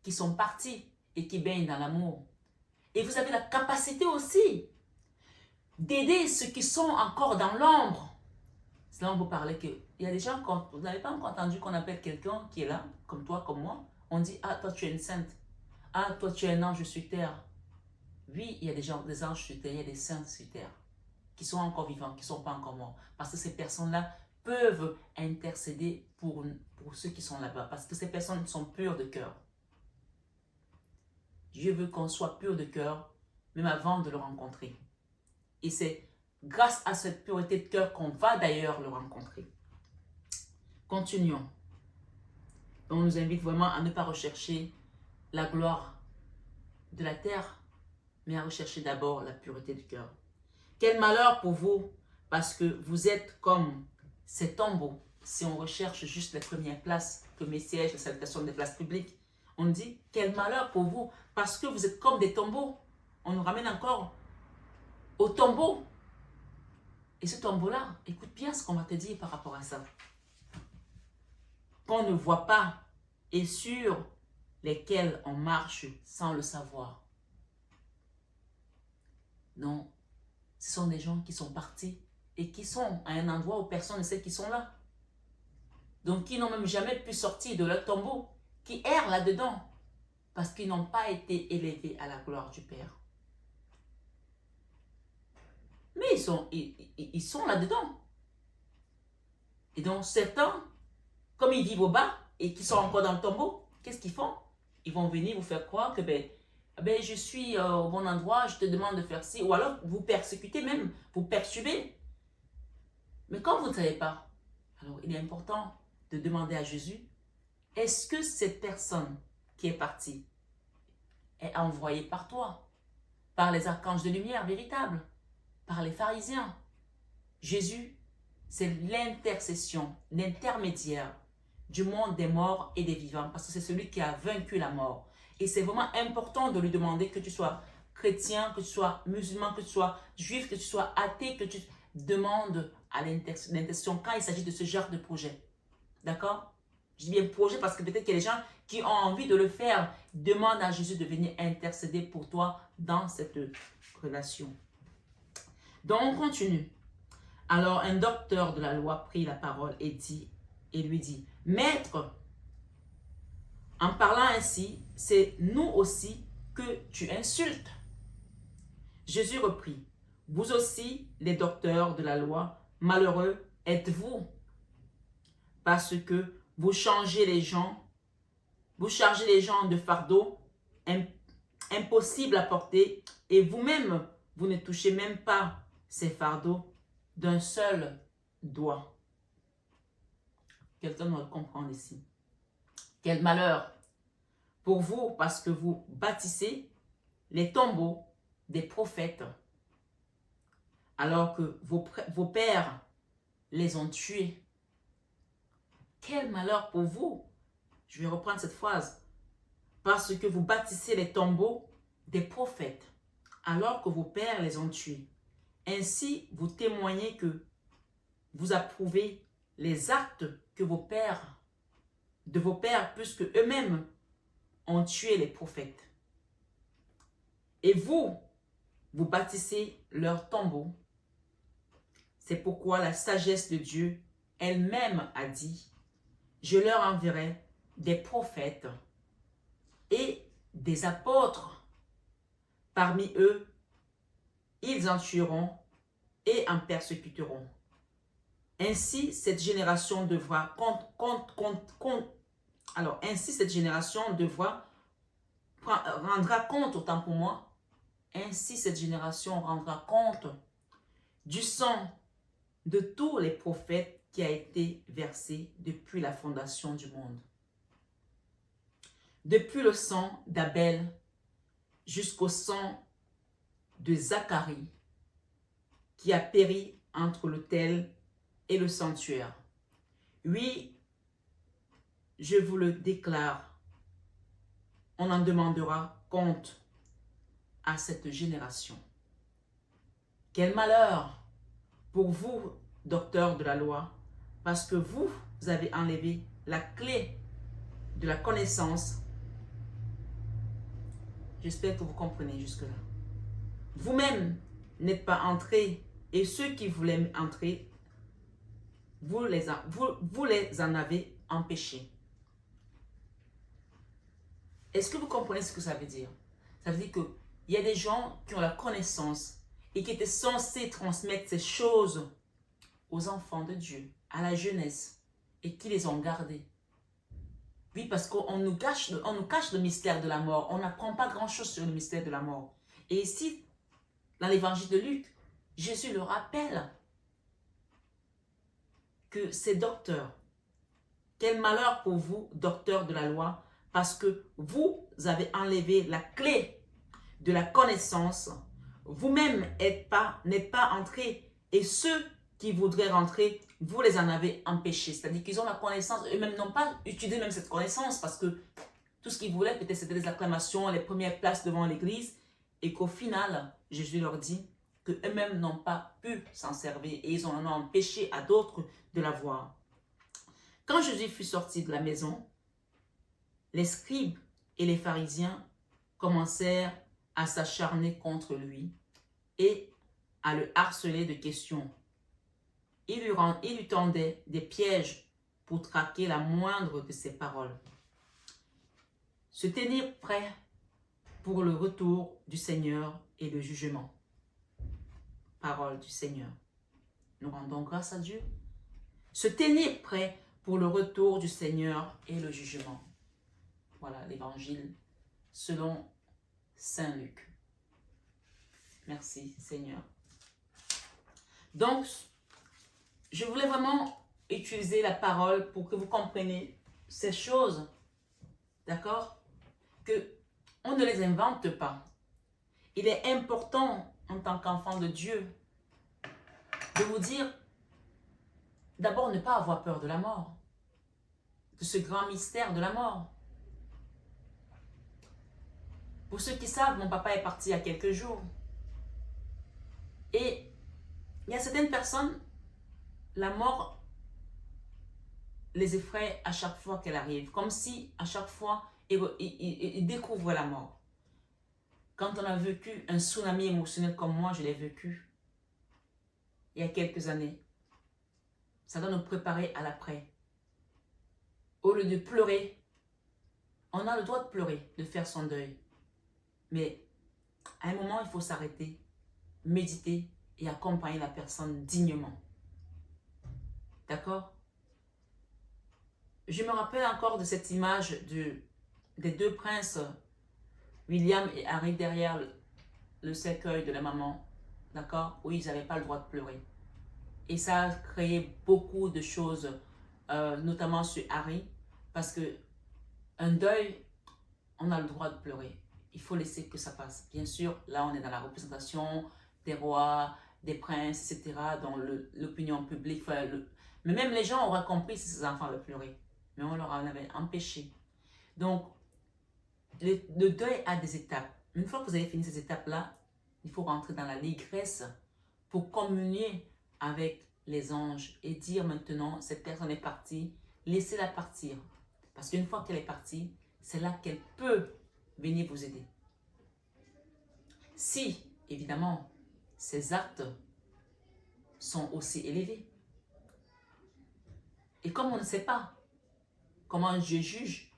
qui sont partis et qui baignent dans l'amour. Et vous avez la capacité aussi d'aider ceux qui sont encore dans l'ombre. C'est là où vous parlez qu'il y a des gens, quand vous n'avez pas encore entendu qu'on appelle quelqu'un qui est là, comme toi, comme moi, on dit, ah, toi tu es une sainte. Ah, toi tu es un ange sur terre. Oui, il y a des anges sur terre, il y a des saints sur terre, qui sont encore vivants, qui ne sont pas encore morts. Parce que ces personnes-là peuvent intercéder pour ceux qui sont là-bas. Parce que ces personnes sont pures de cœur. Dieu veut qu'on soit pur de cœur, même avant de le rencontrer. Et c'est grâce à cette pureté de cœur qu'on va d'ailleurs le rencontrer. Continuons. On nous invite vraiment à ne pas rechercher la gloire de la terre, mais à rechercher d'abord la pureté du cœur. Quel malheur pour vous, parce que vous êtes comme ces tombeaux. Si on recherche juste les premières places, premier siège, la salutation des places publiques, on dit, quel malheur pour vous, parce que vous êtes comme des tombeaux. On nous ramène encore au tombeau. Et ce tombeau-là, écoute bien ce qu'on va te dire par rapport à ça. Qu'on ne voit pas et sur lesquels on marche sans le savoir. Non, ce sont des gens qui sont partis et qui sont à un endroit où personne ne sait qu'ils sont là. Donc, qui n'ont même jamais pu sortir de leur tombeau, qui errent là-dedans, parce qu'ils n'ont pas été élevés à la gloire du Père. Mais ils sont là-dedans. Et donc, certains, comme ils vivent au bas et qui sont encore dans le tombeau, qu'est-ce qu'ils font? Ils vont venir vous faire croire que je suis au bon endroit, je te demande de faire ci, ou alors vous persécutez même, vous perturbez. Mais quand vous ne savez pas, alors il est important de demander à Jésus, est-ce que cette personne qui est partie est envoyée par toi, par les archanges de lumière véritables, par les pharisiens? Jésus, c'est l'intercession, l'intermédiaire du monde des morts et des vivants, parce que c'est celui qui a vaincu la mort. Et c'est vraiment important de lui demander, que tu sois chrétien, que tu sois musulman, que tu sois juif, que tu sois athée, que tu demandes à l'intercession quand il s'agit de ce genre de projet. D'accord? Je dis bien projet parce que peut-être qu'il y a des gens qui ont envie de le faire. Demande à Jésus de venir intercéder pour toi dans cette relation. Donc, on continue. Alors, un docteur de la loi prit la parole et lui dit, Maître, En parlant ainsi, c'est nous aussi que tu insultes. Jésus reprit, vous aussi, les docteurs de la loi, malheureux êtes-vous, parce que vous chargez les gens de fardeaux impossibles à porter, et vous-même, vous ne touchez même pas ces fardeaux d'un seul doigt. Quelqu'un doit comprendre ici. Quel malheur pour vous, parce que vous bâtissez les tombeaux des prophètes, alors que vos pères les ont tués. Quel malheur pour vous. Je vais reprendre cette phrase. Parce que vous bâtissez les tombeaux des prophètes, alors que vos pères les ont tués. Ainsi, vous témoignez que vous approuvez les actes que de vos pères, puisque eux-mêmes ont tué les prophètes. Et vous bâtissez leurs tombeaux. C'est pourquoi la sagesse de Dieu elle-même a dit, je leur enverrai des prophètes et des apôtres. Parmi eux, ils en tueront et en persécuteront. Ainsi, cette génération devra rendra compte, autant pour moi, ainsi cette génération rendra compte du sang de tous les prophètes qui a été versé depuis la fondation du monde. Depuis le sang d'Abel jusqu'au sang de Zacharie, qui a péri entre l'autel et le sanctuaire. Oui, je vous le déclare, on en demandera compte à cette génération. Quel malheur pour vous, docteurs de la loi, parce que vous avez enlevé la clé de la connaissance. J'espère que vous comprenez jusque-là. Vous-même n'êtes pas entrés, et ceux qui voulaient entrer, vous les en avez empêchés. Est-ce que vous comprenez ce que ça veut dire? Ça veut dire qu'il y a des gens qui ont la connaissance et qui étaient censés transmettre ces choses aux enfants de Dieu, à la jeunesse, et qui les ont gardés. Oui, parce qu'on nous cache le mystère de la mort. On n'apprend pas grand-chose sur le mystère de la mort. Et ici, dans l'évangile de Luc, Jésus le rappelle que ces docteurs, quel malheur pour vous, docteurs de la loi, parce que vous avez enlevé la clé de la connaissance, vous-même n'êtes pas entrés, et ceux qui voudraient rentrer, vous les en avez empêchés. C'est-à-dire qu'ils ont la connaissance, eux-mêmes n'ont pas utilisé même cette connaissance, parce que tout ce qu'ils voulaient, peut-être c'était des acclamations, les premières places devant l'église, et qu'au final, Jésus leur dit qu'eux-mêmes n'ont pas pu s'en servir, et ils en ont empêché à d'autres de l'avoir. Quand Jésus fut sorti de la maison, les scribes et les pharisiens commencèrent à s'acharner contre lui et à le harceler de questions. Ils lui tendaient des pièges pour traquer la moindre de ses paroles. Se tenir prêt pour le retour du Seigneur et le jugement. Parole du Seigneur. Nous rendons grâce à Dieu. Se tenir prêt pour le retour du Seigneur et le jugement. Voilà l'évangile selon Saint Luc. Merci Seigneur. Donc, je voulais vraiment utiliser la parole pour que vous compreniez ces choses, d'accord? Que on ne les invente pas. Il est important en tant qu'enfant de Dieu de vous dire, d'abord ne pas avoir peur de la mort, de ce grand mystère de la mort. Pour ceux qui savent, mon papa est parti il y a quelques jours. Et il y a certaines personnes, la mort les effraie à chaque fois qu'elle arrive. Comme si à chaque fois, ils découvrent la mort. Quand on a vécu un tsunami émotionnel comme moi, je l'ai vécu il y a quelques années, ça doit nous préparer à l'après. Au lieu de pleurer, On a le droit de pleurer, de faire son deuil. Mais à un moment, il faut s'arrêter, méditer et accompagner la personne dignement. D'accord? Je me rappelle encore de cette image des deux princes, William et Harry, derrière le cercueil de la maman. D'accord? Où ils n'avaient pas le droit de pleurer. Et ça a créé beaucoup de choses, notamment sur Harry, parce que un deuil, on a le droit de pleurer. Il faut laisser que ça passe. Bien sûr, là, on est dans la représentation des rois, des princes, etc., dans l'opinion publique. Mais même les gens auraient compris si ces enfants le pleuraient. Mais on leur en avait empêché. Donc, le deuil a des étapes. Une fois que vous avez fini ces étapes-là, il faut rentrer dans la légresse pour communier avec les anges et dire maintenant, cette personne est partie, laissez-la partir. Parce qu'une fois qu'elle est partie, c'est là qu'elle peut venir vous aider. Si, évidemment, ces actes sont aussi élevés. Et comme on ne sait pas comment Dieu juge,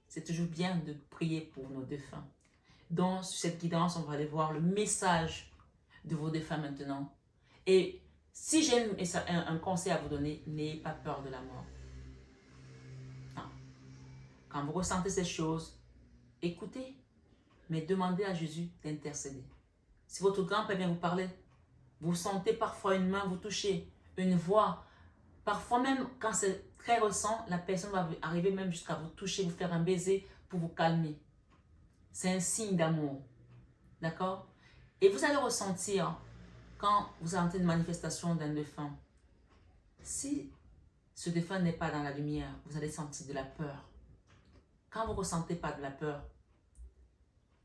c'est toujours bien de prier pour nos défunts. Donc, sur cette guidance, on va aller voir le message de vos défunts maintenant. Et si j'ai un conseil à vous donner, n'ayez pas peur de la mort. Non. Quand vous ressentez ces choses, écoutez, mais demandez à Jésus d'intercéder. Si votre grand-père vient vous parler, vous sentez parfois une main vous toucher, une voix. Parfois même, quand c'est très récent, la personne va arriver même jusqu'à vous toucher, vous faire un baiser pour vous calmer. C'est un signe d'amour. D'accord? Et vous allez ressentir, quand vous avez une manifestation d'un défunt, si ce défunt n'est pas dans la lumière, vous allez sentir de la peur. Quand vous ne ressentez pas de la peur,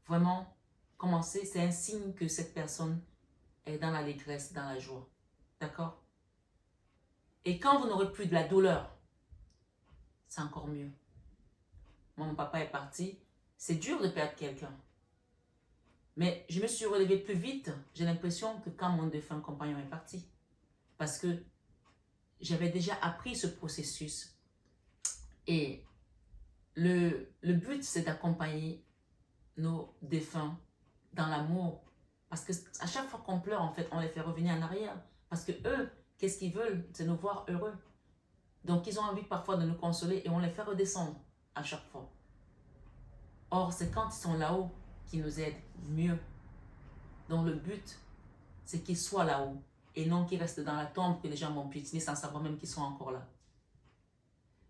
vraiment, commencez, c'est un signe que cette personne est dans l'allégresse, dans la joie. D'accord? Et quand vous n'aurez plus de la douleur, c'est encore mieux. Mon papa est parti, c'est dur de perdre quelqu'un. Mais je me suis relevée plus vite, j'ai l'impression, que quand mon défunt compagnon est parti. Parce que j'avais déjà appris ce processus. Et le but, c'est d'accompagner nos défunts dans l'amour. Parce que à chaque fois qu'on pleure, en fait, on les fait revenir en arrière. Parce que eux, qu'est-ce qu'ils veulent? C'est nous voir heureux. Donc, ils ont envie parfois de nous consoler et on les fait redescendre à chaque fois. Or, c'est quand ils sont là-haut qu'ils nous aident mieux. Donc, le but, c'est qu'ils soient là-haut et non qu'ils restent dans la tombe que les gens vont piétiner sans savoir même qu'ils sont encore là.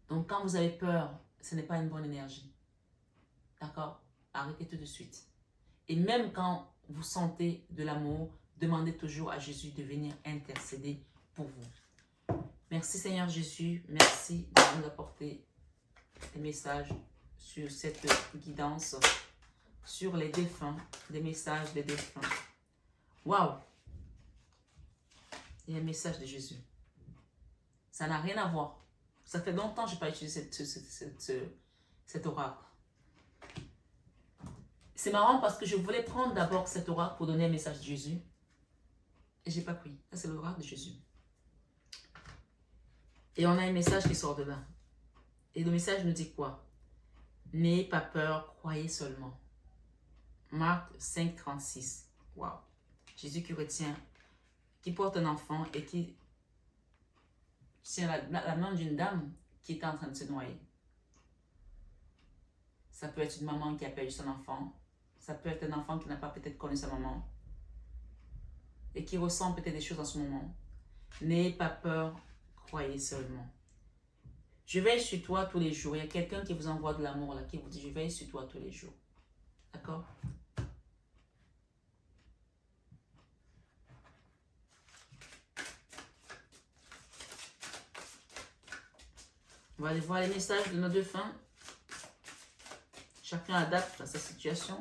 Donc, quand vous avez peur, ce n'est pas une bonne énergie. D'accord? Arrêtez tout de suite. Et même quand vous sentez de l'amour, demandez toujours à Jésus de venir intercéder pour vous. Merci Seigneur Jésus, merci de nous apporter des messages sur cette guidance, sur les défunts, des messages des défunts. Waouh! Il y a un message de Jésus. Ça n'a rien à voir. Ça fait longtemps que je n'ai pas utilisé cet oracle. C'est marrant parce que je voulais prendre d'abord cet oracle pour donner un message de Jésus. Et je n'ai pas pris. Ça, c'est l'oracle de Jésus. Et on a un message qui sort de là. Et le message nous dit quoi? N'ayez pas peur, croyez seulement. Marc 5, 36. Waouh! Jésus qui retient, qui porte un enfant et qui tient la main d'une dame qui est en train de se noyer. Ça peut être une maman qui a perdu son enfant. Ça peut être un enfant qui n'a pas peut-être connu sa maman et qui ressent peut-être des choses en ce moment. N'ayez pas peur, croyez seulement. Je veille sur toi tous les jours. Il y a quelqu'un qui vous envoie de l'amour là, qui vous dit je veille sur toi tous les jours. D'accord? On va aller voir les messages de nos défunts. Chacun adapte à sa situation.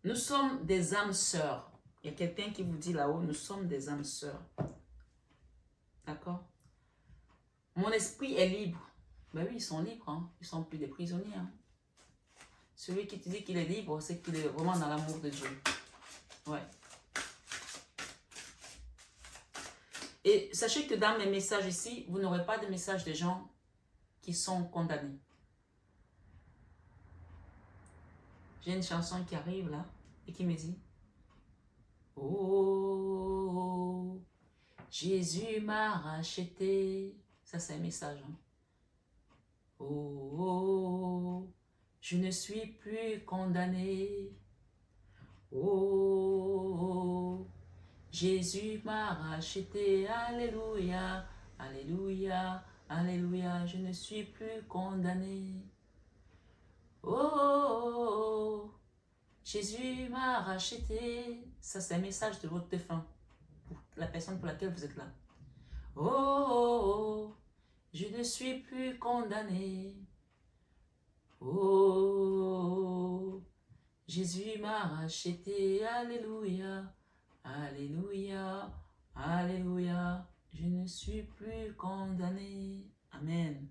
Nous sommes des âmes sœurs. Il y a quelqu'un qui vous dit là-haut, nous sommes des âmes sœurs. D'accord? Mon esprit est libre. Ben oui, ils sont libres. Hein? Ils ne sont plus des prisonniers. Hein? Celui qui te dit qu'il est libre, c'est qu'il est vraiment dans l'amour de Dieu. Ouais. Et sachez que dans mes messages ici, vous n'aurez pas de messages de gens qui sont condamnés. J'ai une chanson qui arrive là et qui me dit oh, Jésus m'a racheté. Ça, c'est un message. Hein? Oh, je ne suis plus condamné. Oh, Jésus m'a racheté. Alléluia, alléluia, alléluia. Je ne suis plus condamné. Oh, Jésus m'a racheté. Ça, c'est un message de votre défunt. Pour la personne pour laquelle vous êtes là. Oh, je ne suis plus condamné. Oh, Jésus m'a racheté. Alléluia, alléluia, alléluia. Je ne suis plus condamné. Amen.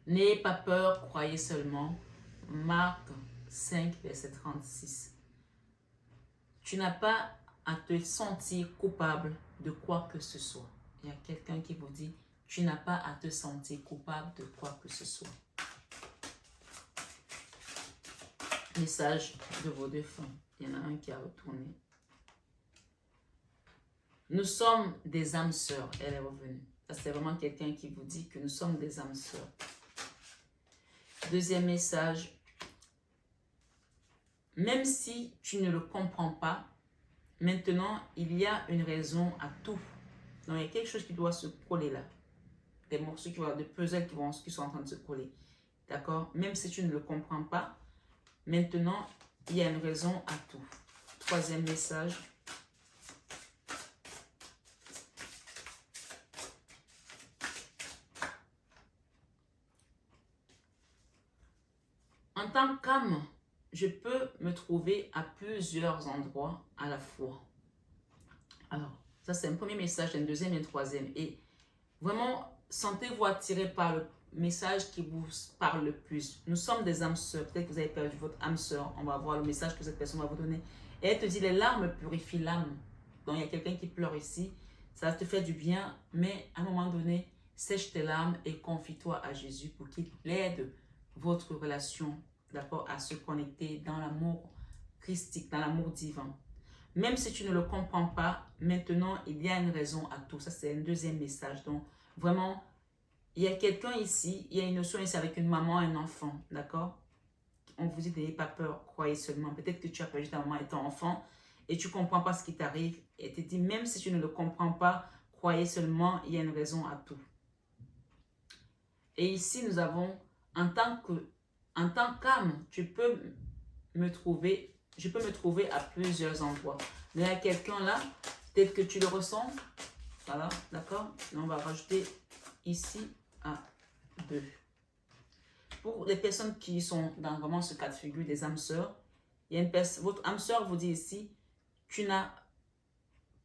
N'ayez pas peur, croyez seulement. Marc 5, verset 36. Tu n'as pas à te sentir coupable de quoi que ce soit. Il y a quelqu'un qui vous dit, tu n'as pas à te sentir coupable de quoi que ce soit. Message de vos défunts. Il y en a un qui a retourné. Nous sommes des âmes sœurs. Elle est revenue. Ça, c'est vraiment quelqu'un qui vous dit que nous sommes des âmes sœurs. Deuxième message. Même si tu ne le comprends pas, maintenant, il y a une raison à tout. Donc, il y a quelque chose qui doit se coller là. Des morceaux, des puzzles qui sont en train de se coller. D'accord? Même si tu ne le comprends pas, maintenant, il y a une raison à tout. Troisième message. En tant qu'âme, je peux me trouver à plusieurs endroits à la fois. Alors, ça c'est un premier message, un deuxième et un troisième. Et vraiment, sentez-vous attiré par le message qui vous parle le plus. Nous sommes des âmes sœurs. Peut-être que vous avez perdu votre âme sœur. On va voir le message que cette personne va vous donner. Et elle te dit, les larmes purifient l'âme. Donc, il y a quelqu'un qui pleure ici. Ça te fait du bien, mais à un moment donné, sèche tes larmes et confie-toi à Jésus pour qu'il aide votre relation, d'accord, à se connecter dans l'amour christique, dans l'amour divin. Même si tu ne le comprends pas, maintenant, il y a une raison à tout. Ça, c'est un deuxième message. Donc, vraiment, il y a quelqu'un ici, il y a une notion ici avec une maman et un enfant, d'accord? On vous dit, n'ayez pas peur, croyez seulement. Peut-être que tu as perdu ta maman et ton enfant et tu ne comprends pas ce qui t'arrive. Et tu te dis, même si tu ne le comprends pas, croyez seulement, il y a une raison à tout. Et ici, nous avons, en tant qu'âme, je peux me trouver à plusieurs endroits. Mais il y a quelqu'un là, peut-être que tu le ressens. Voilà, d'accord? On va rajouter ici à 2. Pour les personnes qui sont dans vraiment ce cas de figure des âmes sœurs, il y a une personne, votre âme sœur vous dit ici, tu n'as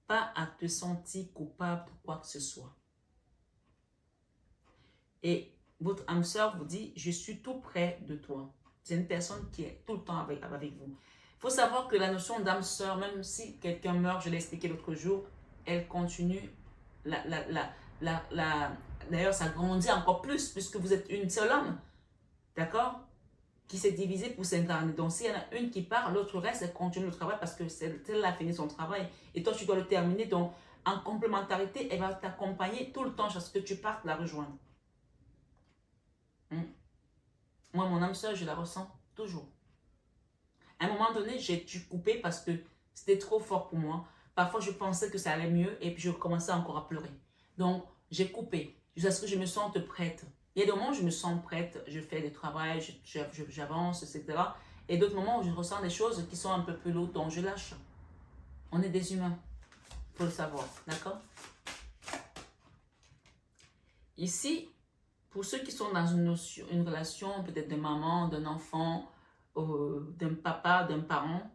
pas à te sentir coupable de quoi que ce soit. Et votre âme sœur vous dit, je suis tout près de toi. C'est une personne qui est tout le temps avec vous. Il faut savoir que la notion d'âme sœur, même si quelqu'un meurt, je l'ai expliqué l'autre jour, elle continue, d'ailleurs ça grandit encore plus puisque vous êtes une seule âme, d'accord, qui s'est divisée pour s'incarner. Donc s'il y en a une qui part, l'autre reste, elle continue le travail parce que elle a fini son travail et toi tu dois le terminer. Donc en complémentarité, elle va t'accompagner tout le temps jusqu'à ce que tu partes la rejoindre. Moi, mon âme sœur, je la ressens toujours. À un moment donné, j'ai dû couper parce que c'était trop fort pour moi. Parfois, je pensais que ça allait mieux et puis je commençais encore à pleurer. Donc, j'ai coupé jusqu'à ce que je me sente prête. Il y a des moments où je me sens prête, je fais du travail, j'avance, etc. Et d'autres moments où je ressens des choses qui sont un peu plus lourdes, donc je lâche. On est des humains, il faut le savoir, d'accord? Ici, pour ceux qui sont dans une relation peut-être de maman, d'un enfant, d'un papa, d'un parent,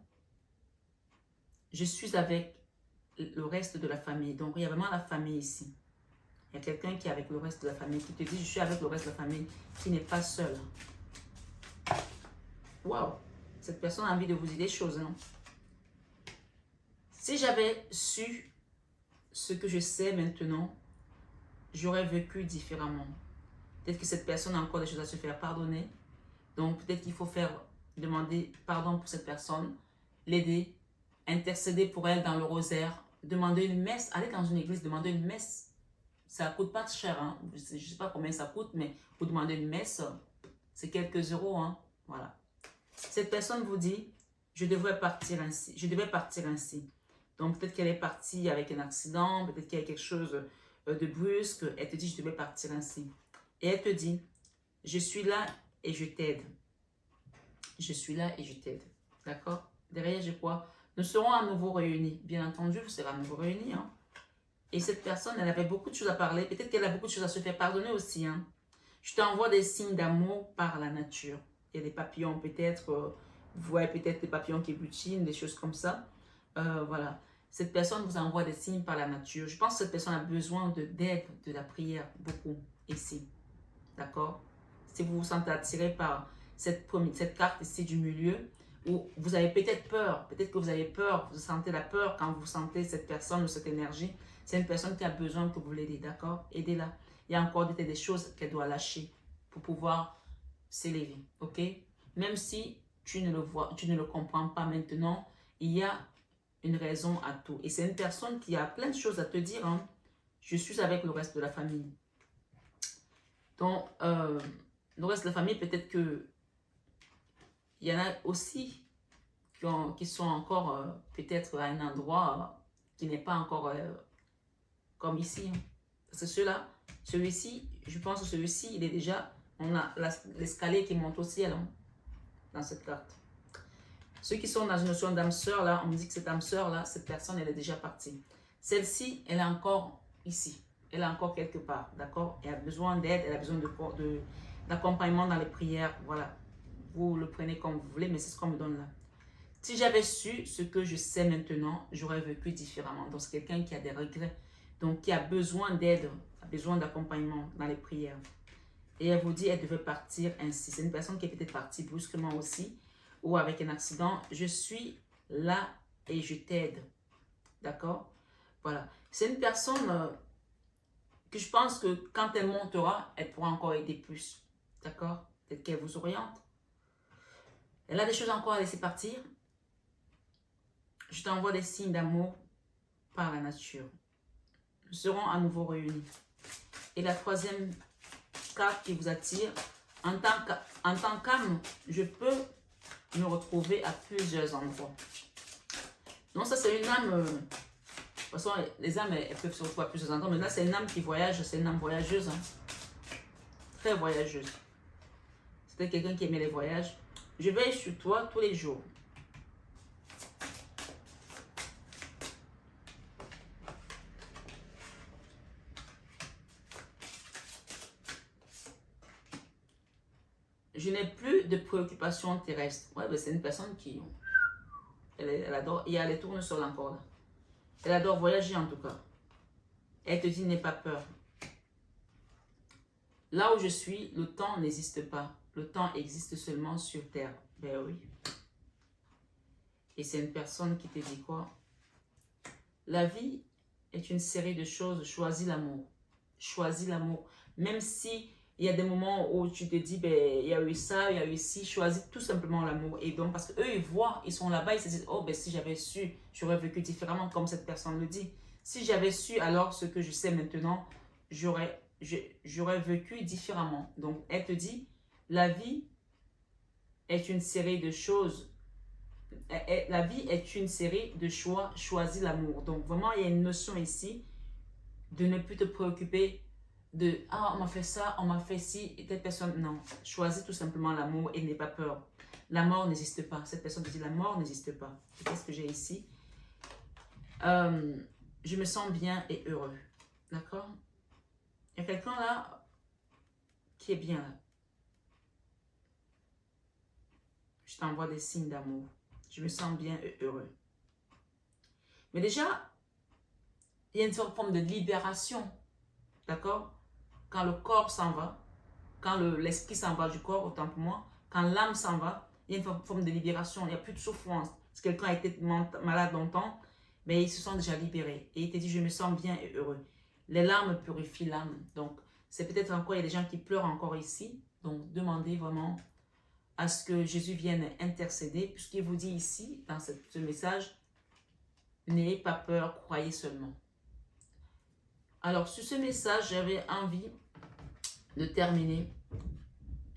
je suis avec le reste de la famille. Donc, il y a vraiment la famille ici. Il y a quelqu'un qui est avec le reste de la famille, qui te dit, je suis avec le reste de la famille, qui n'est pas seul. Waouh! Cette personne a envie de vous dire des choses. Hein? Si j'avais su ce que je sais maintenant, j'aurais vécu différemment. Peut-être que cette personne a encore des choses à se faire pardonner. Donc, peut-être qu'il faut demander pardon pour cette personne, l'aider, intercéder pour elle dans le rosaire, demander une messe, aller dans une église, demander une messe. Ça ne coûte pas cher, hein. Je ne sais pas combien ça coûte, mais pour demander une messe, c'est quelques euros, hein. Voilà. Cette personne vous dit, je devrais partir ainsi, je devais partir ainsi. Donc, peut-être qu'elle est partie avec un accident, peut-être qu'il y a quelque chose de brusque, elle te dit, je devais partir ainsi. Et elle te dit, je suis là et je t'aide. Je suis là et je t'aide. D'accord? Derrière, j'ai quoi? Nous serons à nouveau réunis. Bien entendu, vous serez à nouveau réunis. Hein? Et cette personne, elle avait beaucoup de choses à parler. Peut-être qu'elle a beaucoup de choses à se faire pardonner aussi. Hein? Je t'envoie des signes d'amour par la nature. Il y a des papillons, peut-être. Vous voyez peut-être des papillons qui butinent, des choses comme ça. Voilà. Cette personne vous envoie des signes par la nature. Je pense que cette personne a besoin d'aide, de la prière, beaucoup, ici. D'accord? Si vous vous sentez attiré par cette carte ici du milieu, où vous avez peut-être peur, peut-être que vous avez peur, vous sentez la peur quand vous sentez cette personne ou cette énergie, c'est une personne qui a besoin que vous l'aidez, d'accord? Aidez-la. Il y a encore des choses qu'elle doit lâcher pour pouvoir s'élever, ok? Même si tu ne le comprends pas maintenant, il y a une raison à tout. Et c'est une personne qui a plein de choses à te dire, hein. Je suis avec le reste de la famille. Donc, le reste de la famille, peut-être que il y en a aussi qui sont encore peut-être à un endroit qui n'est pas encore comme ici. Hein. Parce que celui-ci, je pense que celui-ci, il est déjà, on a l'escalier qui monte au ciel hein, dans cette carte. Ceux qui sont dans une notion d'âme sœur, là, on me dit que cette âme sœur, là, cette personne, elle est déjà partie. Celle-ci, elle est encore ici. Elle est encore quelque part, d'accord? Elle a besoin d'aide, elle a besoin d'accompagnement dans les prières, voilà. Vous le prenez comme vous voulez, mais c'est ce qu'on me donne là. Si j'avais su ce que je sais maintenant, j'aurais vécu différemment. Donc, c'est quelqu'un qui a des regrets, donc qui a besoin d'aide, a besoin d'accompagnement dans les prières. Et elle vous dit, elle devait partir ainsi. C'est une personne qui est peut-être partie brusquement aussi, ou avec un accident. Je suis là et je t'aide. D'accord? Voilà. C'est une personne que je pense que quand elle montera, elle pourra encore aider plus. D'accord? Peut-être qu'elle vous oriente. Elle a des choses encore à laisser partir. Je t'envoie des signes d'amour par la nature. Nous serons à nouveau réunis. Et la troisième carte qui vous attire, en tant qu'âme, je peux me retrouver à plusieurs endroits. Non, ça c'est une âme, de toute façon les âmes elles peuvent se retrouver à plusieurs endroits, mais là c'est une âme qui voyage, c'est une âme voyageuse, hein. Très voyageuse. C'était quelqu'un qui aimait les voyages. Je veille sur toi tous les jours. Je n'ai plus de préoccupations terrestres. Ouais, ben c'est une personne qui... Elle adore... Il y a les tournesols encore là. Elle adore voyager en tout cas. Elle te dit, n'aie pas peur. Là où je suis, le temps n'existe pas. Le temps existe seulement sur terre. Ben oui. Et c'est une personne qui te dit quoi? La vie est une série de choses. Choisis l'amour. Choisis l'amour. Même si il y a des moments où tu te dis, ben, il y a eu ça, il y a eu ci, choisis tout simplement l'amour. Et donc, parce qu'eux, ils voient, ils sont là-bas, ils se disent, oh, ben, si j'avais su, j'aurais vécu différemment, comme cette personne le dit. Si j'avais su alors ce que je sais maintenant, j'aurais vécu différemment. Donc, elle te dit, la vie est une série de choses. La vie est une série de choix, choisis l'amour. Donc, vraiment, il y a une notion ici de ne plus te préoccuper de « Ah, on m'a fait ça, on m'a fait ci, et telle personne... » Non, choisis tout simplement l'amour et n'aie pas peur. La mort n'existe pas. Cette personne te dit « La mort n'existe pas. » Qu'est-ce que j'ai ici? Je me sens bien et heureux. D'accord? Il y a quelqu'un là qui est bien là. Je t'envoie des signes d'amour. Je me sens bien et heureux. Mais déjà, il y a une forme de libération. D'accord? Quand le corps s'en va, quand l'esprit s'en va du corps, autant pour moi, quand l'âme s'en va, il y a une forme de libération, il n'y a plus de souffrance. Si quelqu'un a été malade longtemps, mais ils se sont déjà libérés. Et il te dit, je me sens bien et heureux. Les larmes purifient l'âme. Donc, c'est peut-être encore, il y a des gens qui pleurent encore ici. Donc, demandez vraiment à ce que Jésus vienne intercéder, puisqu'il vous dit ici, dans ce message, n'ayez pas peur, croyez seulement. Alors, sur ce message, j'avais envie de terminer.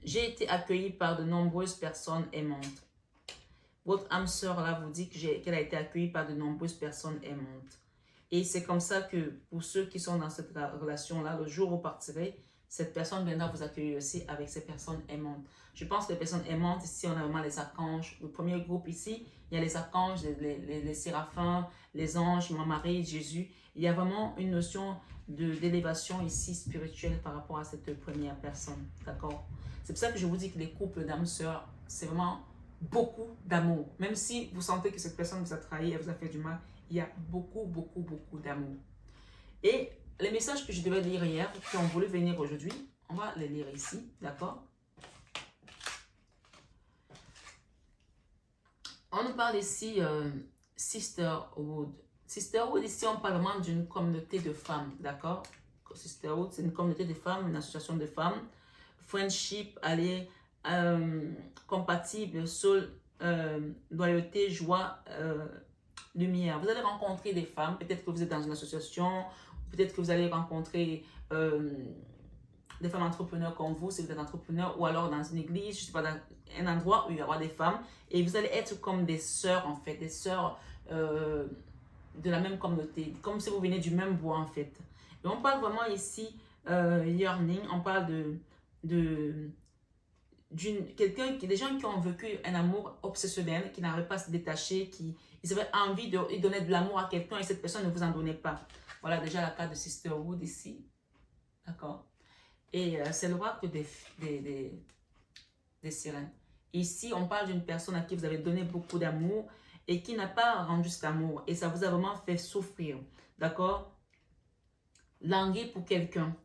J'ai été accueillie par de nombreuses personnes aimantes. Votre âme sœur là vous dit qu'elle a été accueillie par de nombreuses personnes aimantes. Et c'est comme ça que pour ceux qui sont dans cette relation-là, le jour où vous partirez, cette personne viendra vous accueillir aussi avec ces personnes aimantes. Je pense que les personnes aimantes, ici, on a vraiment les archanges. Le premier groupe ici, il y a les archanges, les séraphins, les anges, Marie, Jésus. Il y a vraiment une notion d'élévation ici spirituelle par rapport à cette première personne. D'accord? C'est pour ça que je vous dis que les couples d'âmes sœurs, c'est vraiment beaucoup d'amour. Même si vous sentez que cette personne vous a trahi, elle vous a fait du mal, il y a beaucoup, beaucoup, beaucoup d'amour. Et les messages que je devais lire hier, qui ont voulu venir aujourd'hui, on va les lire ici, d'accord? On nous parle ici Sisterhood. Sisterhood, ici, on parle vraiment d'une communauté de femmes, d'accord? Sisterhood, c'est une communauté de femmes, une association de femmes. Friendship, allez, compatible, soul, loyauté, joie, lumière. Vous allez rencontrer des femmes, peut-être que vous êtes dans une association, peut-être que vous allez rencontrer des femmes entrepreneurs comme vous, si vous êtes entrepreneur, ou alors dans une église, je ne sais pas, dans un endroit où il y aura des femmes, et vous allez être comme des sœurs en fait, des sœurs de la même communauté, comme si vous venez du même bois en fait. Et on parle vraiment ici, yearning, on parle des gens qui ont vécu un amour obsessionnel, qui n'arrivent pas à se détacher, ils avaient envie de donner de l'amour à quelqu'un et cette personne ne vous en donnait pas. Voilà déjà la carte de Sisterhood ici. D'accord? Et c'est l'oracle des sirènes. Ici, on parle d'une personne à qui vous avez donné beaucoup d'amour et qui n'a pas rendu cet amour. Et ça vous a vraiment fait souffrir. D'accord? Languir pour quelqu'un.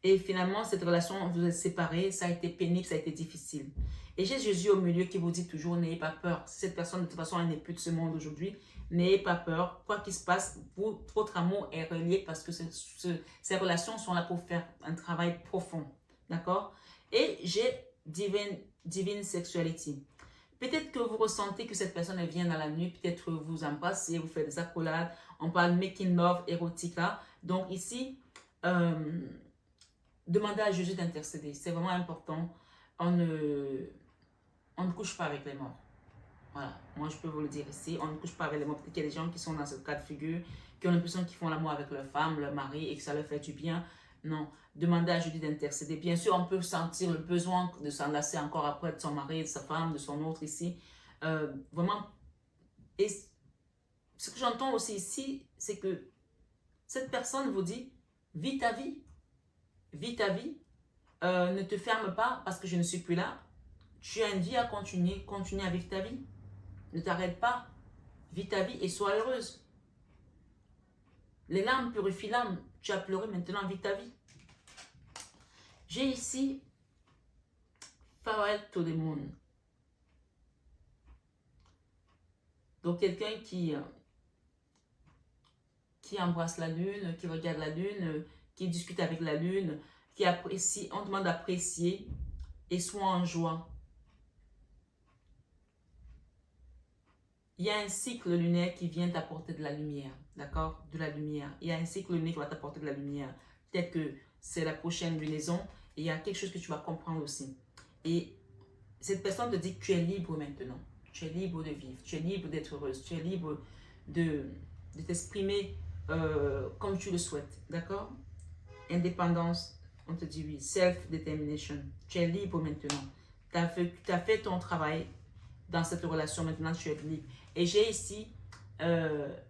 Et finalement, cette relation, vous êtes séparés, ça a été pénible, ça a été difficile. Et j'ai Jésus au milieu qui vous dit toujours, n'ayez pas peur. Si cette personne, de toute façon, elle n'est plus de ce monde aujourd'hui, n'ayez pas peur. Quoi qu'il se passe, votre amour est relié parce que ces relations sont là pour faire un travail profond. D'accord? Et j'ai divine sexuality. Peut-être que vous ressentez que cette personne, elle vient dans la nuit, peut-être que vous embrassez, vous faites des accolades. On parle making love, erotica. Donc ici, demandez à Jésus d'intercéder. C'est vraiment important. On ne couche pas avec les morts. Voilà. Moi, je peux vous le dire ici. On ne couche pas avec les morts. Peut-être qu'il y a des gens qui sont dans ce cas de figure, qui ont l'impression qu'ils font l'amour avec leur femme, leur mari, et que ça leur fait du bien. Non. Demandez à Jésus d'intercéder. Bien sûr, on peut sentir le besoin de s'enlacer encore après de son mari, de sa femme, de son autre ici. Vraiment. Et ce que j'entends aussi ici, c'est que cette personne vous dit, vis ta vie. Vis ta vie, ne te ferme pas parce que je ne suis plus là. Tu as une vie à continuer, continue à vivre ta vie. Ne t'arrête pas, vis ta vie et sois heureuse. Les larmes purifient l'âme. Tu as pleuré, maintenant vis ta vie. J'ai ici Farewell to the Moon. Donc quelqu'un qui embrasse la lune, qui regarde la lune, qui discute avec la lune, qui apprécie, on demande d'apprécier et soit en joie. Il y a un cycle lunaire qui vient t'apporter de la lumière, d'accord? De la lumière. Il y a un cycle lunaire qui va t'apporter de la lumière. Peut-être que c'est la prochaine lunaison et il y a quelque chose que tu vas comprendre aussi. Et cette personne te dit que tu es libre maintenant. Tu es libre de vivre, tu es libre d'être heureuse, tu es libre de t'exprimer comme tu le souhaites, d'accord? Indépendance, on te dit oui. Self-determination, tu es libre maintenant. Tu as fait ton travail dans cette relation, maintenant tu es libre. Et j'ai ici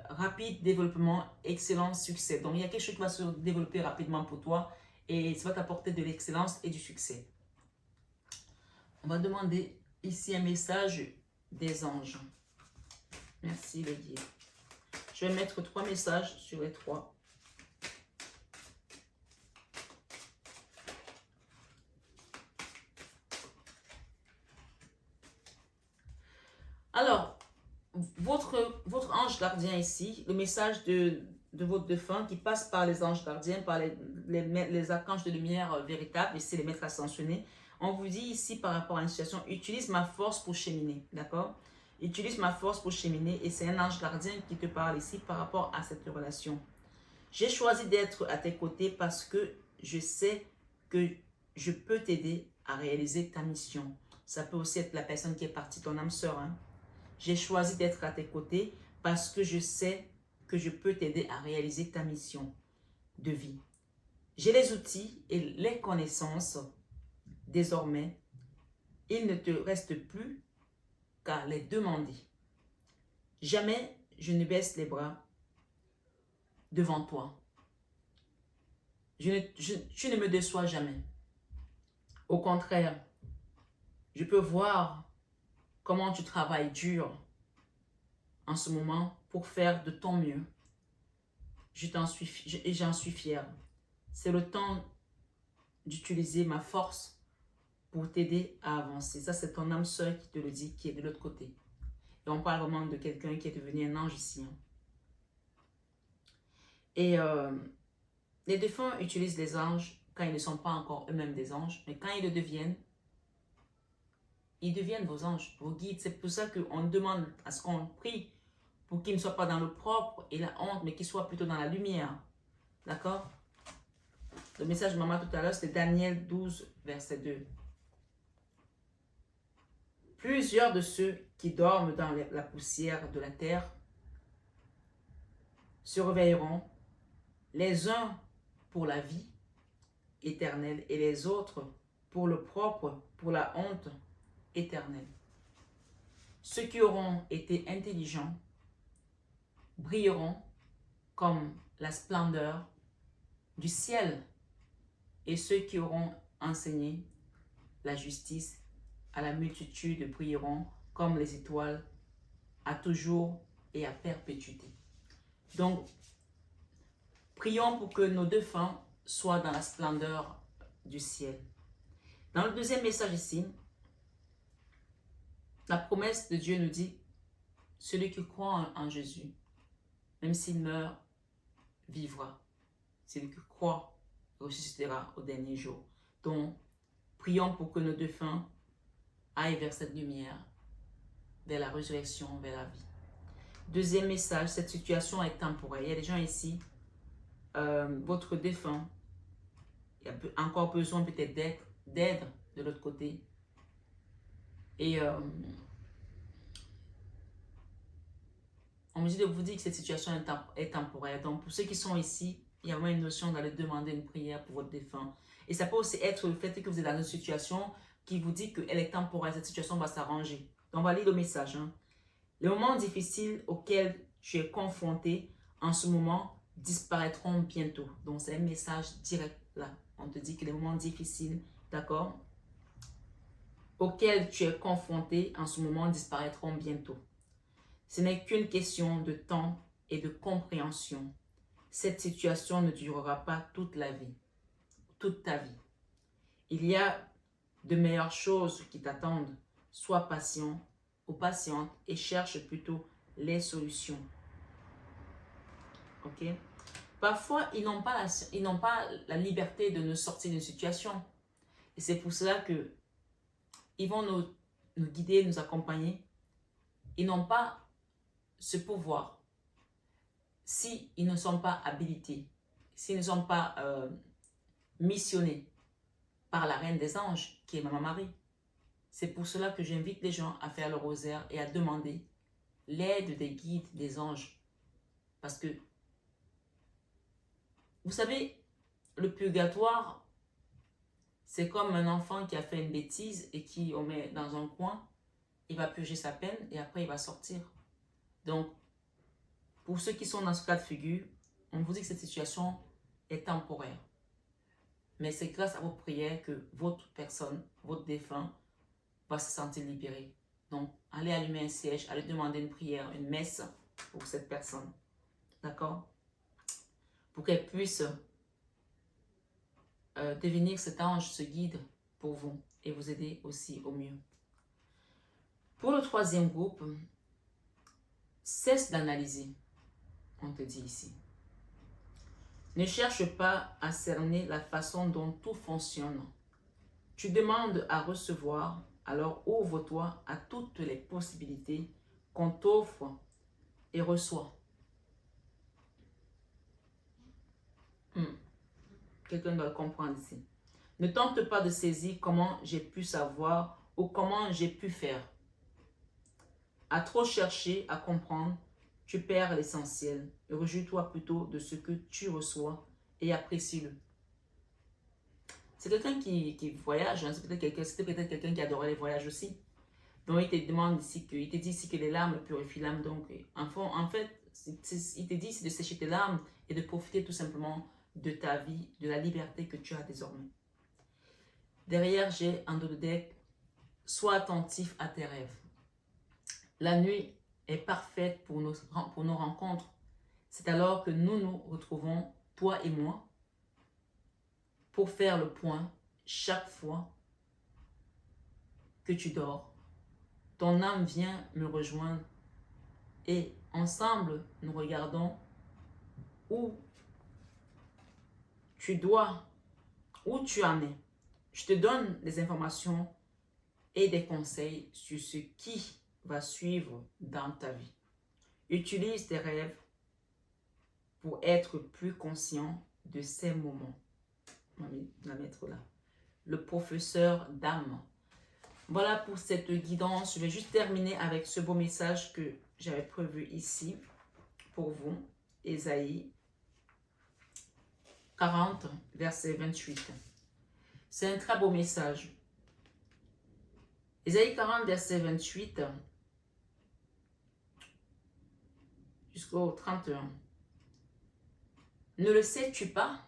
rapide développement, excellent succès. Donc il y a quelque chose qui va se développer rapidement pour toi et ça va t'apporter de l'excellence et du succès. On va demander ici un message des anges. Merci les guides. Je vais mettre 3 messages sur les 3. Alors, votre ange anges gardiens ici, le message de votre défunt qui passe par les anges gardiens, par les archanges de lumière véritables, ici les maîtres ascensionnés. On vous dit ici par rapport à une situation, utilise ma force pour cheminer, d'accord? Utilise ma force pour cheminer et c'est un ange gardien qui te parle ici par rapport à cette relation. J'ai choisi d'être à tes côtés parce que je sais que je peux t'aider à réaliser ta mission. Ça peut aussi être la personne qui est partie, ton âme sœur. Hein? J'ai choisi d'être à tes côtés parce que je sais que je peux t'aider à réaliser ta mission de vie. J'ai les outils et les connaissances. Désormais, il ne te reste plus qu'à les demander. Jamais je ne baisse les bras devant toi. Tu ne me déçois jamais. Au contraire, je peux voir comment tu travailles dur en ce moment pour faire de ton mieux. J'en suis fière. C'est le temps d'utiliser ma force pour t'aider à avancer. Ça, c'est ton âme sœur qui te le dit, qui est de l'autre côté. Et on parle vraiment de quelqu'un qui est devenu un ange ici. Hein. Et les défunts utilisent les anges quand ils ne sont pas encore eux-mêmes des anges, mais quand ils le deviennent, ils deviennent vos anges, vos guides. C'est pour ça qu'on demande à ce qu'on prie pour qu'ils ne soient pas dans le propre et la honte, mais qu'ils soient plutôt dans la lumière. D'accord? Le message de maman tout à l'heure, c'était Daniel 12, verset 2. Plusieurs de ceux qui dorment dans la poussière de la terre se réveilleront, les uns pour la vie éternelle et les autres pour le propre, pour la honte éternelle. Ceux qui auront été intelligents brilleront comme la splendeur du ciel et ceux qui auront enseigné la justice à la multitude brilleront comme les étoiles à toujours et à perpétuité. Donc, prions pour que nos défunts soient dans la splendeur du ciel. Dans le deuxième message ici, la promesse de Dieu nous dit, celui qui croit en Jésus, même s'il meurt, vivra. Celui qui croit ressuscitera au dernier jour. Donc, prions pour que nos défunts aillent vers cette lumière, vers la résurrection, vers la vie. Deuxième message, cette situation est temporaire. Il y a des gens ici, votre défunt, il y a encore besoin peut-être d'aide de l'autre côté. Et on me dit de vous dire que cette situation est temporaire. Donc, pour ceux qui sont ici, il y a vraiment une notion d'aller demander une prière pour votre défunt. Et ça peut aussi être le fait que vous êtes dans une situation qui vous dit qu'elle est temporaire. Cette situation va s'arranger. Donc, on va lire le message. Hein. Les moments difficiles auxquels tu es confronté en ce moment disparaîtront bientôt. Donc, c'est un message direct là. On te dit que les moments difficiles, d'accord, auxquels tu es confronté en ce moment disparaîtront bientôt. Ce n'est qu'une question de temps et de compréhension. Cette situation ne durera pas toute la vie, toute ta vie. Il y a de meilleures choses qui t'attendent. Sois patient ou patiente et cherche plutôt les solutions. Ok? Parfois, ils n'ont pas la liberté de nous sortir d'une situation. Et c'est pour cela que ils vont nous guider, nous accompagner. Ils n'ont pas ce pouvoir s'ils ne sont pas habilités, s'ils ne sont pas missionnés par la Reine des Anges, qui est Maman Marie. C'est pour cela que j'invite les gens à faire le rosaire et à demander l'aide des guides, des anges. Parce que, vous savez, le purgatoire, c'est comme un enfant qui a fait une bêtise et qui on met dans un coin, il va purger sa peine et après il va sortir. Donc, pour ceux qui sont dans ce cas de figure, on vous dit que cette situation est temporaire. Mais c'est grâce à vos prières que votre personne, votre défunt, va se sentir libéré. Donc, allez allumer un siège, allez demander une prière, une messe pour cette personne. D'accord? Pour qu'elle puisse devenir cet ange, ce guide pour vous et vous aider aussi au mieux. Pour le troisième groupe, Cesse d'analyser, on te dit ici. Ne cherche pas à cerner la façon dont tout fonctionne. Tu demandes à recevoir, alors ouvre-toi à toutes les possibilités qu'on t'offre et reçois. Quelqu'un doit le comprendre ici. Ne tente pas de saisir comment j'ai pu savoir ou comment j'ai pu faire. À trop chercher à comprendre, tu perds l'essentiel. Réjouis-toi plutôt de ce que tu reçois et apprécie-le. C'est quelqu'un qui voyage, hein. C'était peut-être quelqu'un qui adorait les voyages aussi. Donc il te demande ici il te dit ici que les larmes purifient l'âme. Donc en fait, il te dit ici de sécher tes larmes et de profiter tout simplement de ta vie, de la liberté que tu as désormais. Derrière, j'ai un dos de deck. Sois attentif à tes rêves. La nuit est parfaite pour nos rencontres. C'est alors que nous nous retrouvons, toi et moi, pour faire le point chaque fois que tu dors. Ton âme vient me rejoindre et ensemble, nous regardons où tu en es. Je te donne des informations et des conseils sur ce qui va suivre dans ta vie. Utilise tes rêves pour être plus conscient de ces moments. On va la mettre là. Le professeur d'âme. Voilà pour cette guidance. Je vais juste terminer avec ce beau message que j'avais prévu ici pour vous. Ésaïe 40, verset 28. C'est un très beau message. Ésaïe 40, verset 28 jusqu'au 31. Ne le sais-tu pas?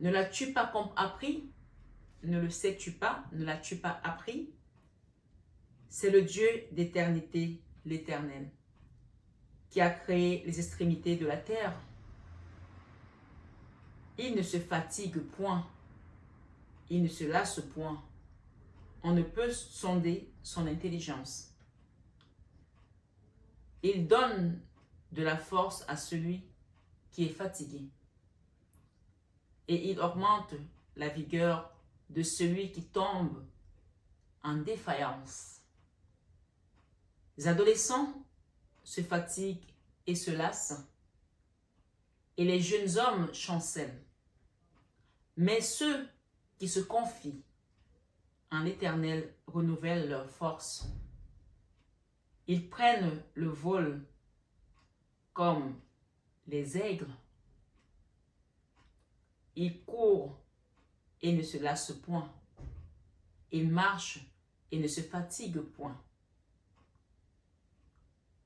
Ne l'as-tu pas appris? Ne le sais-tu pas? Ne l'as-tu pas appris? C'est le Dieu d'éternité, l'Éternel, qui a créé les extrémités de la terre. Il ne se fatigue point, il ne se lasse point. On ne peut sonder son intelligence. Il donne de la force à celui qui est fatigué. Et il augmente la vigueur de celui qui tombe en défaillance. Les adolescents se fatiguent et se lassent, et les jeunes hommes chancellent. Mais ceux qui se confient en l'Éternel renouvellent leur force. Ils prennent le vol comme les aigles. Ils courent et ne se lassent point. Ils marchent et ne se fatiguent point.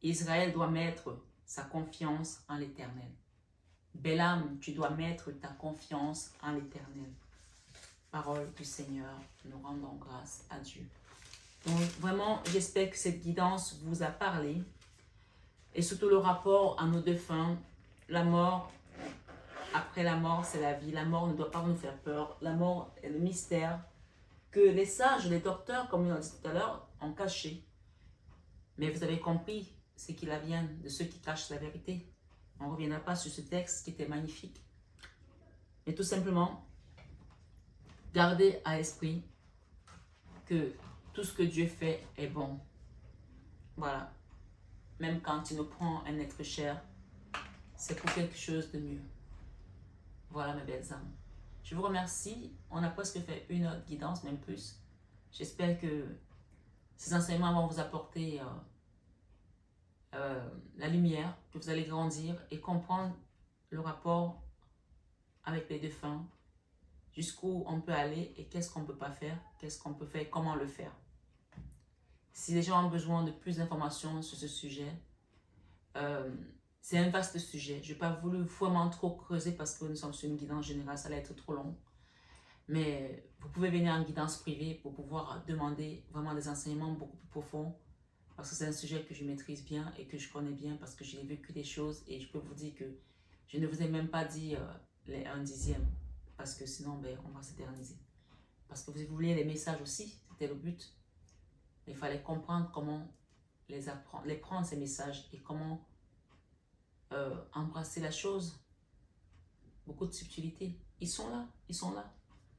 Israël doit mettre sa confiance en l'Éternel. Belle âme, tu dois mettre ta confiance en l'Éternel. Parole du Seigneur, nous rendons grâce à Dieu. Donc vraiment, j'espère que cette guidance vous a parlé. Et surtout le rapport à nos défunts, la mort, après la mort, c'est la vie. La mort ne doit pas nous faire peur. La mort est le mystère que les sages, les docteurs, comme on a dit tout à l'heure, ont caché. Mais vous avez compris ce qu'il vient de ceux qui cachent la vérité. On ne reviendra pas sur ce texte qui était magnifique. Mais tout simplement, gardez à l'esprit que tout ce que Dieu fait est bon. Voilà. Même quand il nous prend un être cher, c'est pour quelque chose de mieux. Voilà mes belles âmes. Je vous remercie. On a presque fait une heure de guidance, même plus. J'espère que ces enseignements vont vous apporter la lumière, que vous allez grandir et comprendre le rapport avec les défunts, jusqu'où on peut aller et qu'est-ce qu'on ne peut pas faire, qu'est-ce qu'on peut faire, comment le faire. Si les gens ont besoin de plus d'informations sur ce sujet, c'est un vaste sujet. Je n'ai pas voulu vraiment trop creuser parce que nous sommes sur une guidance générale, ça allait être trop long. Mais vous pouvez venir en guidance privée pour pouvoir demander vraiment des enseignements beaucoup plus profonds. Parce que c'est un sujet que je maîtrise bien et que je connais bien parce que j'ai vécu des choses et je peux vous dire que je ne vous ai même pas dit les 1/10. Parce que sinon, on va s'éterniser. Parce que vous vouliez les messages aussi, c'était le but. Il fallait comprendre comment les prendre, ces messages, et comment embrasser la chose. Beaucoup de subtilité. Ils sont là, ils sont là.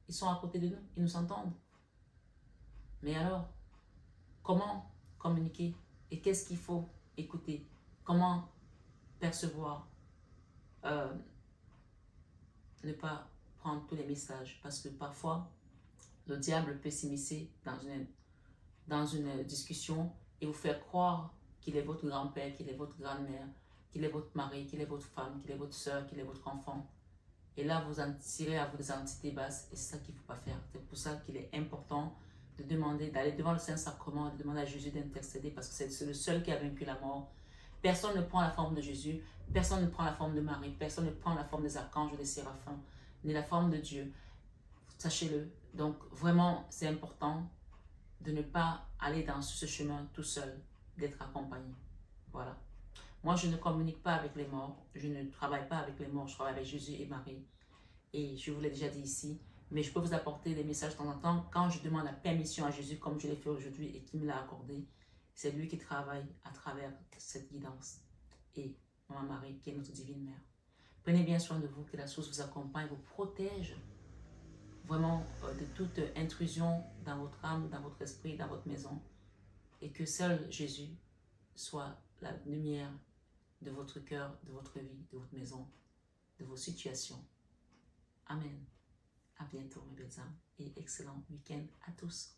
Ils sont à côté de nous, ils nous entendent. Mais alors, comment communiquer? Et qu'est-ce qu'il faut écouter? Comment percevoir? Ne pas prendre tous les messages, parce que parfois, le diable peut s'immiscer dans une discussion et vous faire croire qu'il est votre grand-père, qu'il est votre grand-mère, qu'il est votre mari, qu'il est votre femme, qu'il est votre soeur, qu'il est votre enfant. Et là, vous en tirez à vous des entités basses, et c'est ça qu'il ne faut pas faire. C'est pour ça qu'il est important de demander, d'aller devant le Saint-Sacrement, de demander à Jésus d'intercéder, parce que c'est le seul qui a vaincu la mort. Personne ne prend la forme de Jésus, personne ne prend la forme de Marie, personne ne prend la forme des archanges, des séraphins, ni la forme de Dieu. Sachez-le. Donc, vraiment, c'est important de ne pas aller dans ce chemin tout seul, d'être accompagné. Voilà. Moi, je ne communique pas avec les morts, je ne travaille pas avec les morts, je travaille avec Jésus et Marie. Et je vous l'ai déjà dit ici, mais je peux vous apporter des messages de temps en temps quand je demande la permission à Jésus, comme je l'ai fait aujourd'hui et qui me l'a accordé. C'est lui qui travaille à travers cette guidance. Et Maman Marie, qui est notre divine mère. Prenez bien soin de vous, que la source vous accompagne, vous protège vraiment de toute intrusion dans votre âme, dans votre esprit, dans votre maison. Et que seul Jésus soit la lumière de votre cœur, de votre vie, de votre maison, de vos situations. Amen. À bientôt, mes belles âmes, et excellent week-end à tous.